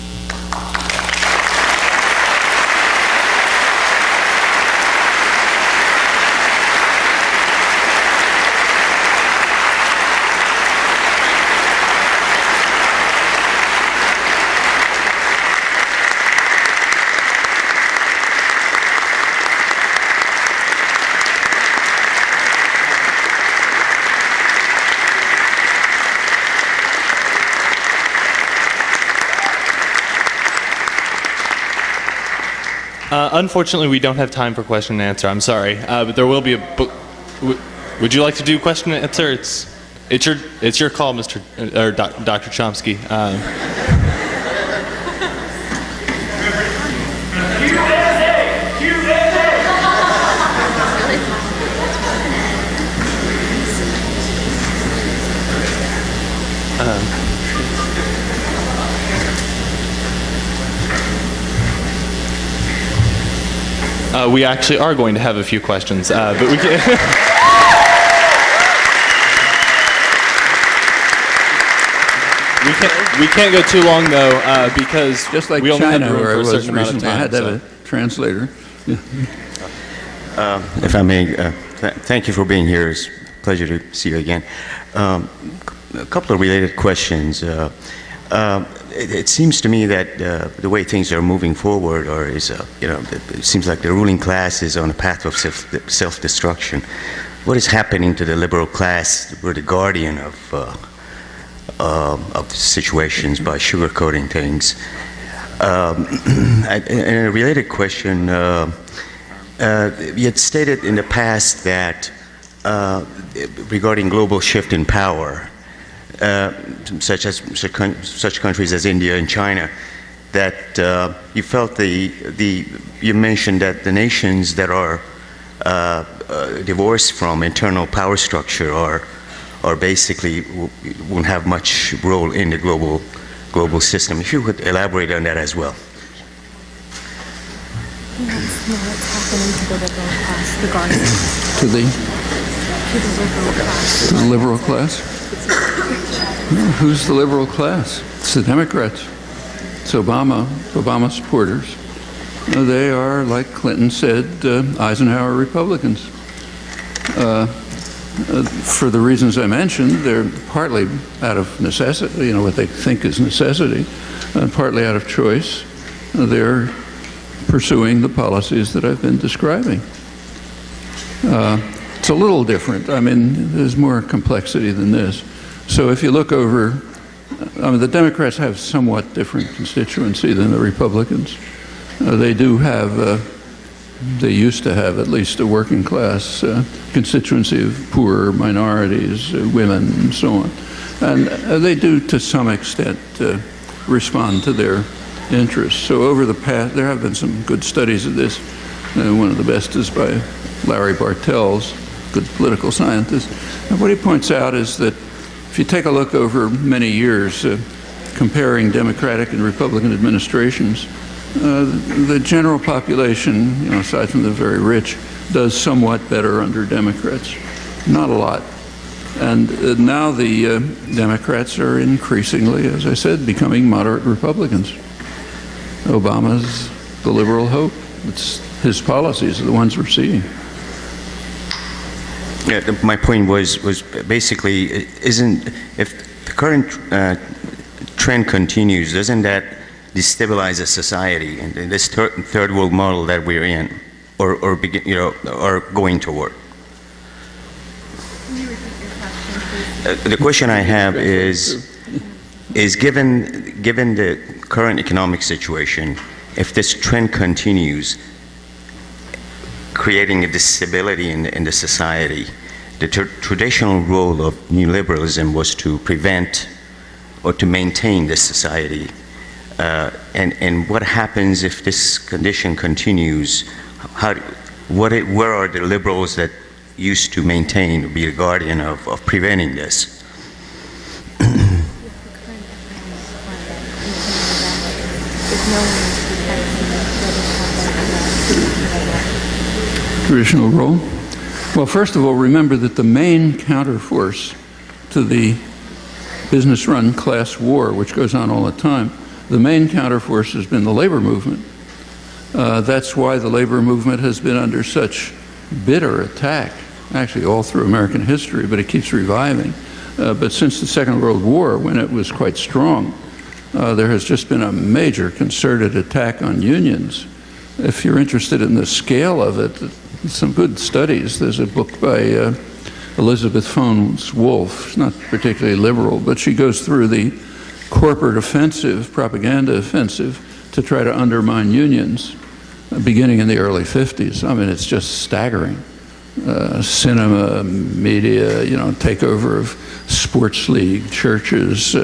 Unfortunately, we don't have time for question and answer. I'm sorry, but there will be a book. Would you like to do question and answer? It's your call, Dr. Chomsky. We actually are going to have a few questions, but we can. we can't go too long though, because just like we only China, have room where for I a was certain amount of recently, time. I had to have a translator. If I may, thank you for being here. It's a pleasure to see you again. A couple of related questions. It seems to me that the way things are moving forward, it seems like the ruling class is on a path of self-destruction. What is happening to the liberal class? We're the guardian of situations by sugarcoating things. And a related question, you had stated in the past that regarding global shift in power, such countries as India and China, that you felt you mentioned that the nations that are divorced from internal power structure are basically won't have much role in the global system. If you could elaborate on that as well. What's happening to the liberal class regarding To the liberal class? Who's the liberal class? It's the Democrats. It's Obama supporters. They are, like Clinton said, Eisenhower Republicans. For the reasons I mentioned, they're partly out of necessity, what they think is necessity, partly out of choice. They're pursuing the policies that I've been describing. It's a little different. I mean, there's more complexity than this. So if you look over, the Democrats have somewhat different constituency than the Republicans. They do have, they used to have at least a working class constituency of poor minorities, women, and so on. And they do, to some extent, respond to their interests. So over the past, there have been some good studies of this. One of the best is by Larry Bartels, good political scientist. And what he points out is that if you take a look over many years, comparing Democratic and Republican administrations, the general population, aside from the very rich, does somewhat better under Democrats. Not a lot. And now the Democrats are increasingly, as I said, becoming moderate Republicans. Obama's the liberal hope. It's his policies are the ones we're seeing. Yeah, my point was basically, if the current trend continues, doesn't that destabilize a society in this third world model that we're in, or going toward? Can you repeat your question, please? The question I have is given the current economic situation, if this trend continues, creating a disability in the society, the traditional role of neoliberalism was to prevent or to maintain this society. And what happens if this condition continues? Where are the liberals that used to maintain, be the guardian of preventing this? Traditional role? Well, first of all, remember that the main counterforce to the business-run class war, which goes on all the time, the main counterforce has been the labor movement. That's why the labor movement has been under such bitter attack, actually all through American history, but it keeps reviving. But since the Second World War, when it was quite strong, there has just been a major concerted attack on unions. If you're interested in the scale of it, some good studies. There's a book by Elizabeth Phones Wolf. She's not particularly liberal, but she goes through the corporate offensive, propaganda offensive, to try to undermine unions, beginning in the early 50s. I mean, it's just staggering. Cinema, media, takeover of sports league, churches,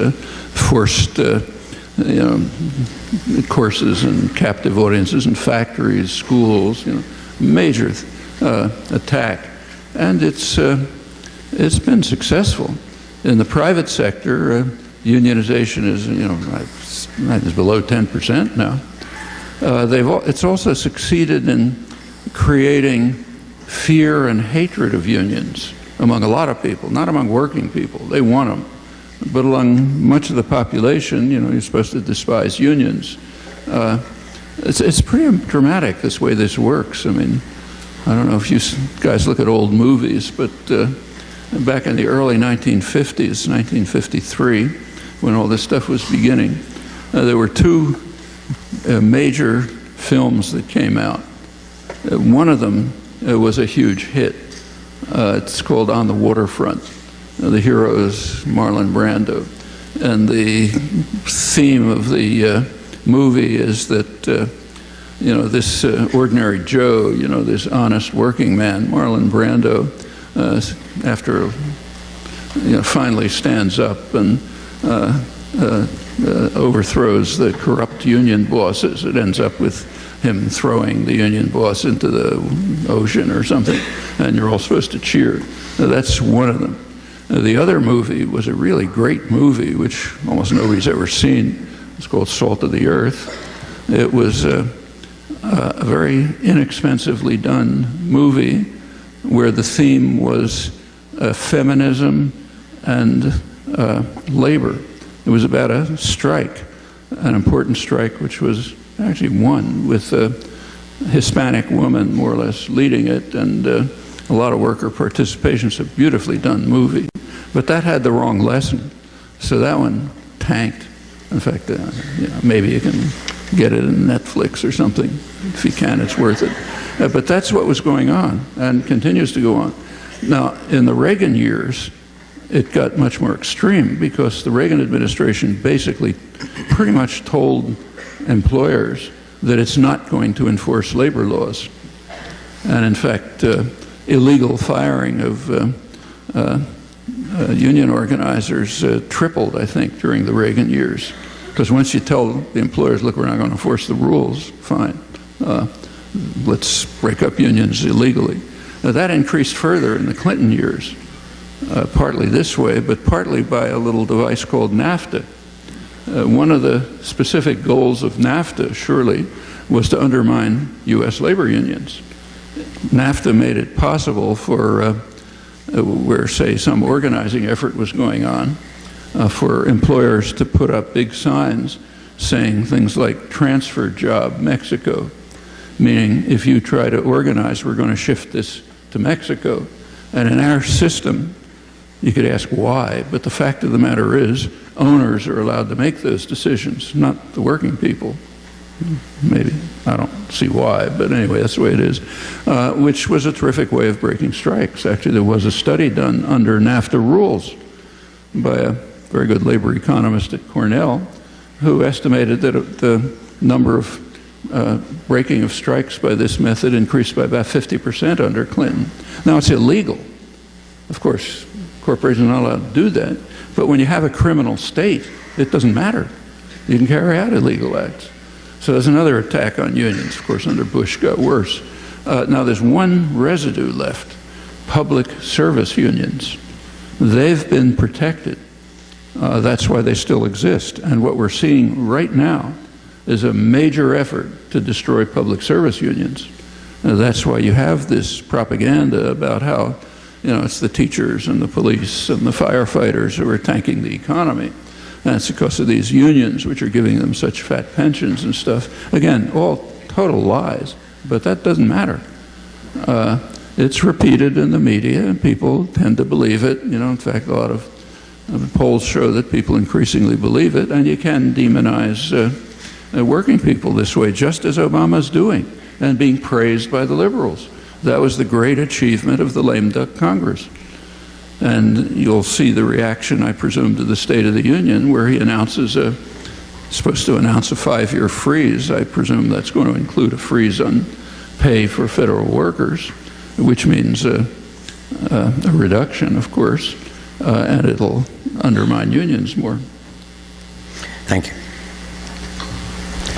forced, courses and captive audiences in factories, schools, major attack. And it's been successful. In the private sector, unionization is, is below 10% now. It's also succeeded in creating fear and hatred of unions among a lot of people, not among working people. They want them. But among much of the population, you're supposed to despise unions. It's pretty dramatic this way this works. I mean, I don't know if you guys look at old movies, but back in the early 1950s, 1953, when all this stuff was beginning, there were two major films that came out. One of them was a huge hit. It's called On the Waterfront. The hero is Marlon Brando. And the theme of the movie is that, this ordinary Joe, this honest working man, Marlon Brando, after, finally stands up and overthrows the corrupt union bosses. It ends up with him throwing the union boss into the ocean or something, and you're all supposed to cheer. That's one of them. The other movie was a really great movie, which almost nobody's ever seen. It's called Salt of the Earth. It was a very inexpensively done movie where the theme was feminism and labor. It was about a strike, an important strike, which was actually won with a Hispanic woman more or less leading it, and a lot of worker participation. It's a beautifully done movie. But that had the wrong lesson. So that one tanked. In fact, maybe you can get it in Netflix or something. If you can, it's worth it. But that's what was going on and continues to go on. Now, in the Reagan years, it got much more extreme because the Reagan administration basically pretty much told employers that it's not going to enforce labor laws. And in fact, illegal firing of union organizers tripled, I think, during the Reagan years. Because once you tell the employers, look, we're not going to enforce the rules, fine. Let's break up unions illegally. Now, that increased further in the Clinton years, partly this way, but partly by a little device called NAFTA. One of the specific goals of NAFTA, surely, was to undermine U.S. labor unions. NAFTA made it possible for, where, say, some organizing effort was going on, for employers to put up big signs saying things like transfer job Mexico, meaning if you try to organize, we're going to shift this to Mexico. And in our system, you could ask why, but the fact of the matter is owners are allowed to make those decisions, not the working people. Maybe. I don't see why, but anyway, that's the way it is. Which was a terrific way of breaking strikes. Actually, there was a study done under NAFTA rules by a very good labor economist at Cornell who estimated that the number of breaking of strikes by this method increased by about 50% under Clinton. Now, it's illegal. Of course, corporations are not allowed to do that. But when you have a criminal state, it doesn't matter. You can carry out illegal acts. So there's another attack on unions. Of course, under Bush got worse. Now there's one residue left, public service unions. They've been protected. That's why they still exist. And what we're seeing right now is a major effort to destroy public service unions. That's why you have this propaganda about how, it's the teachers and the police and the firefighters who are tanking the economy. And it's because of these unions which are giving them such fat pensions and stuff. Again, all total lies, but that doesn't matter. It's repeated in the media and people tend to believe it. In fact, a lot of polls show that people increasingly believe it, and you can demonize working people this way, just as Obama's doing, and being praised by the liberals. That was the great achievement of the lame duck Congress. And you'll see the reaction, I presume, to the State of the Union, where he supposed to announce a 5-year freeze. I presume that's going to include a freeze on pay for federal workers, which means a reduction, of course, and it'll undermine unions more. Thank you.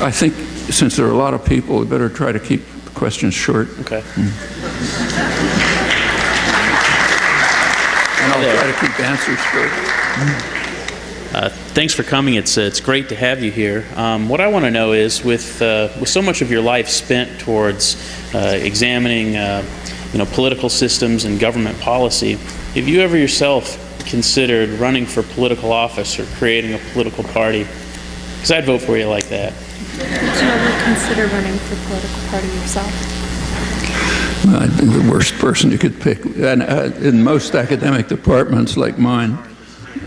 I think since there are a lot of people, we better try to keep the questions short. Okay. And I'll try to keep answers short. Thanks for coming. It's great to have you here. What I want to know is, with so much of your life spent towards examining, political systems and government policy, have you ever yourself considered running for political office or creating a political party? Because I'd vote for you like that. Did you ever consider running for a political party yourself? I think the worst person you could pick. And in most academic departments like mine,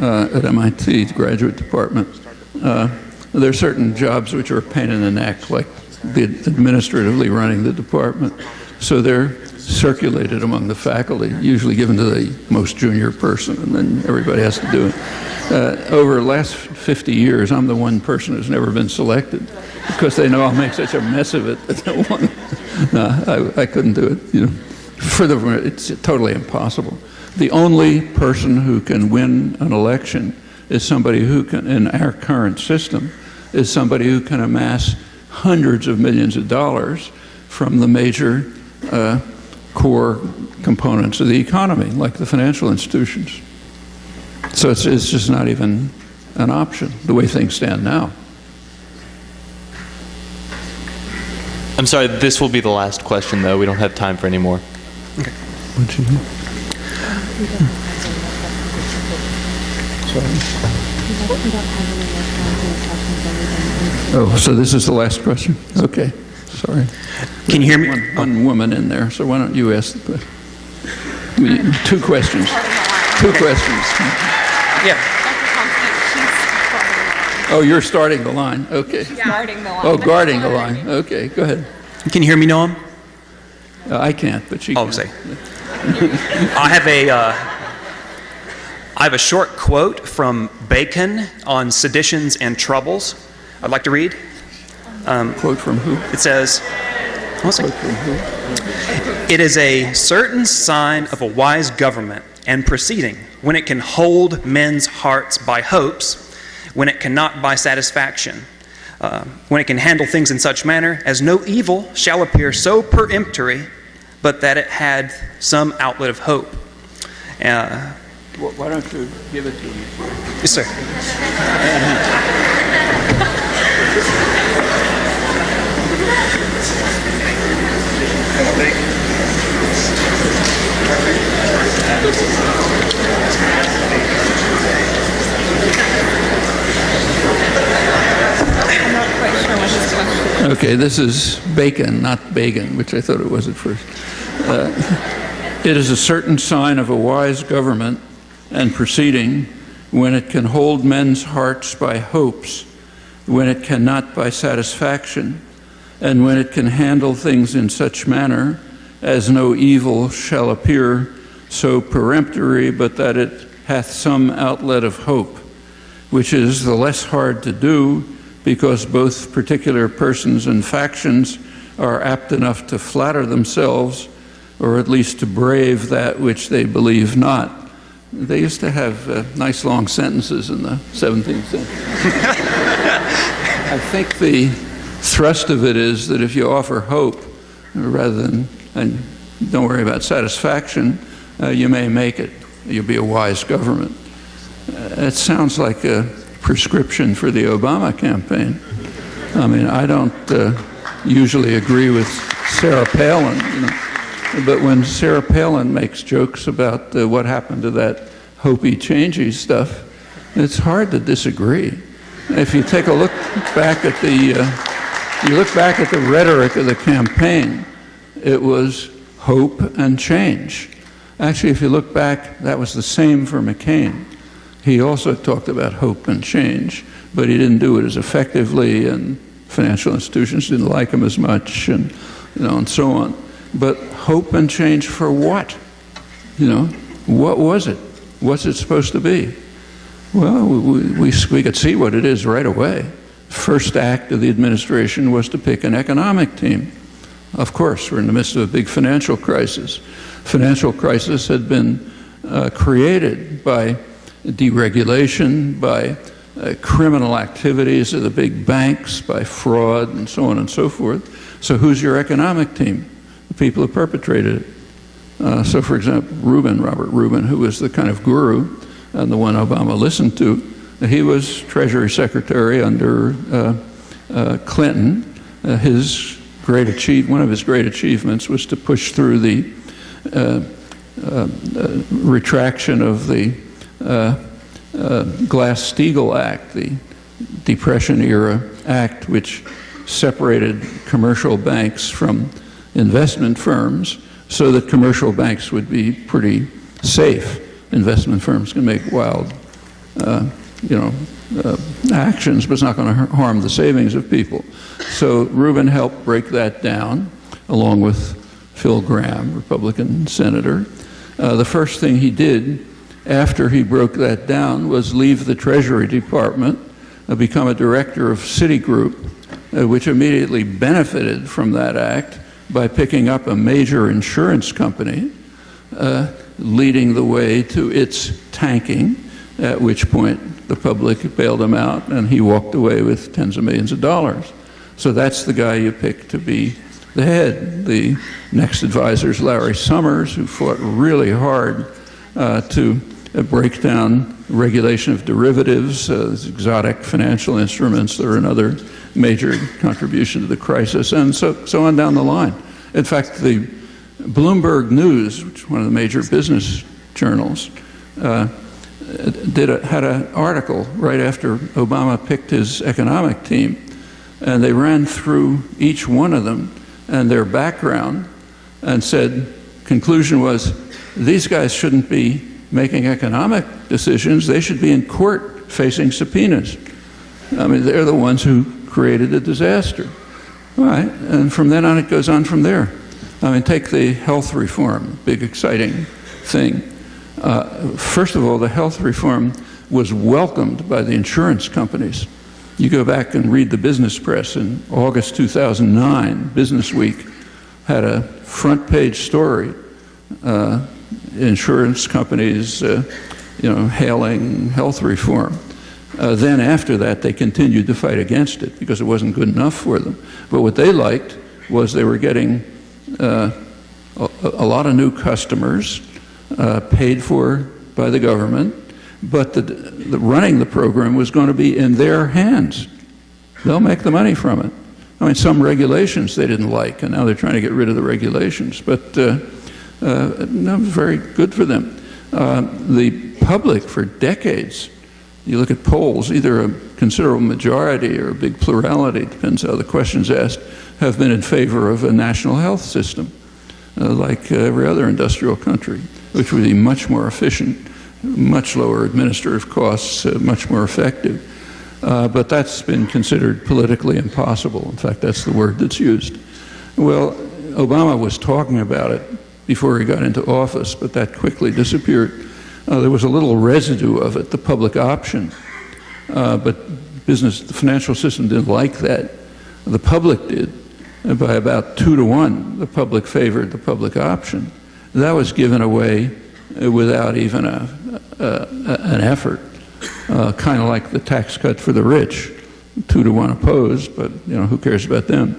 at MIT, the graduate department, there are certain jobs which are a pain in the neck, like administratively running the department. So they're circulated among the faculty, usually given to the most junior person, and then everybody has to do it. Over the last 50 years, I'm the one person who's never been selected because they know I'll make such a mess of it that they want. No, I couldn't do it. Furthermore, it's totally impossible. The only person who can win an election is somebody who can, in our current system, is somebody who can amass hundreds of millions of dollars from the major core components of the economy, like the financial institutions. So it's just not even an option, the way things stand now. I'm sorry, this will be the last question, though. We don't have time for any more. Okay. Oh, so this is the last question? Okay, sorry. Can you hear me? One woman in there, so why don't you ask the question? Two questions. Two questions. Yeah. Dr. Chomsky, she's starting Oh, you're starting the line. Okay. the line. Guarding the line. Oh, guarding the line. Okay, go ahead. Can you hear me, Noam? I can't, but she Oh, can. say. I have a short quote from Bacon on seditions and troubles. I'd like to read. Quote from who? It says, one second. Quote from who? It is a certain sign of a wise government and proceeding when it can hold men's hearts by hopes, when it cannot by satisfaction, when it can handle things in such manner as no evil shall appear so peremptory, but that it had some outlet of hope. Why don't you give it to me? Yes, sir. I'm not quite sure what his question is. Okay, this is Bacon, not Bagan, which I thought it was at first. It is a certain sign of a wise government and proceeding when it can hold men's hearts by hopes, when it cannot by satisfaction, and when it can handle things in such manner as no evil shall appear so peremptory, but that it hath some outlet of hope, which is the less hard to do, because both particular persons and factions are apt enough to flatter themselves, or at least to brave that which they believe not. They used to have nice long sentences in the 17th century. I think the thrust of it is that if you offer hope, rather than, and don't worry about satisfaction, you may make it. You'll be a wise government. It sounds like a prescription for the Obama campaign. I mean, I don't usually agree with Sarah Palin, you know, but when Sarah Palin makes jokes about what happened to that hopey, changey stuff, it's hard to disagree. If you take a look back at the rhetoric of the campaign, it was hope and change. Actually, if you look back, that was the same for McCain. He also talked about hope and change, but he didn't do it as effectively, and financial institutions didn't like him as much, and and so on. But hope and change for what? What was it? What's it supposed to be? Well, we could see what it is right away. First act of the administration was to pick an economic team. Of course, we're in the midst of a big financial crisis. Financial crisis had been created by deregulation, by criminal activities of the big banks, by fraud, and so on and so forth. So who's your economic team? The people who perpetrated it. So, for example, Robert Rubin, who was the kind of guru, and the one Obama listened to, he was Treasury Secretary under Clinton. One of his great achievements was to push through the retraction of the Glass-Steagall Act, the Depression-era act, which separated commercial banks from investment firms so that commercial banks would be pretty safe. Investment firms can make wild, actions, but it's not going to harm the savings of people. So Rubin helped break that down, along with Phil Gramm, Republican senator. The first thing he did after he broke that down was leave the Treasury Department, become a director of Citigroup, which immediately benefited from that act by picking up a major insurance company, leading the way to its tanking, at which point the public bailed him out and he walked away with tens of millions of dollars. So that's the guy you pick to be the head. The next advisor is Larry Summers, who fought really hard to break down regulation of derivatives, exotic financial instruments. They're another major contribution to the crisis, and so on down the line. In fact, the Bloomberg News, which is one of the major business journals, had an article right after Obama picked his economic team, and they ran through each one of them and their background and said, conclusion was these guys shouldn't be making economic decisions. They should be in court facing subpoenas. I mean, they're the ones who created the disaster. All right, and from then on, it goes on from there. I mean, take the health reform, big exciting thing. First of all, the health reform was welcomed by the insurance companies. You go back and read the business press in August 2009, Business Week had a front page story, insurance companies, hailing health reform. Then after that, they continued to fight against it because it wasn't good enough for them. But what they liked was they were getting a lot of new customers paid for by the government, but the running the program was going to be in their hands. They'll make the money from it. I mean, some regulations they didn't like, and now they're trying to get rid of the regulations, but no, it was very good for them. The public, for decades, you look at polls, either a considerable majority or a big plurality, depends how the question's asked, have been in favor of a national health system, like every other industrial country, which would be much more efficient, much lower administrative costs, much more effective. But that's been considered politically impossible. In fact, that's the word that's used. Well, Obama was talking about it before he got into office, but that quickly disappeared. There was a little residue of it, the public option, but the financial system didn't like that. The public did. And by about 2 to 1, the public favored the public option. That was given away without even an effort, kind of like the tax cut for the rich. 2 to 1 opposed, but who cares about them?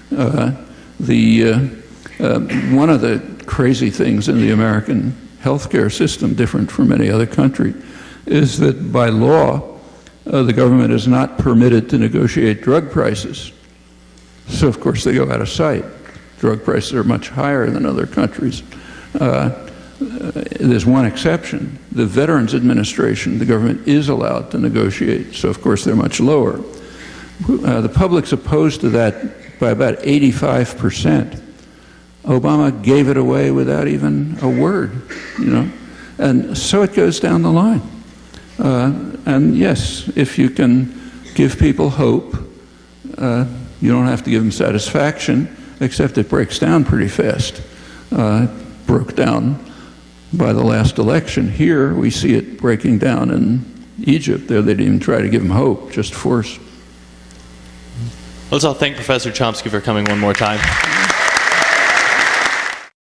One of the crazy things in the American healthcare system, different from any other country, is that by law, the government is not permitted to negotiate drug prices. So, of course, they go out of sight. Drug prices are much higher than other countries. There's one exception. The Veterans Administration, the government is allowed to negotiate, so of course they're much lower. The public's opposed to that by about 85%. Obama gave it away without even a word, and so it goes down the line. And yes, if you can give people hope, you don't have to give them satisfaction, except it breaks down pretty fast. Broke down by the last election. Here, we see it breaking down in Egypt. There, they didn't even try to give them hope, just force. Let's all thank Professor Chomsky for coming one more time.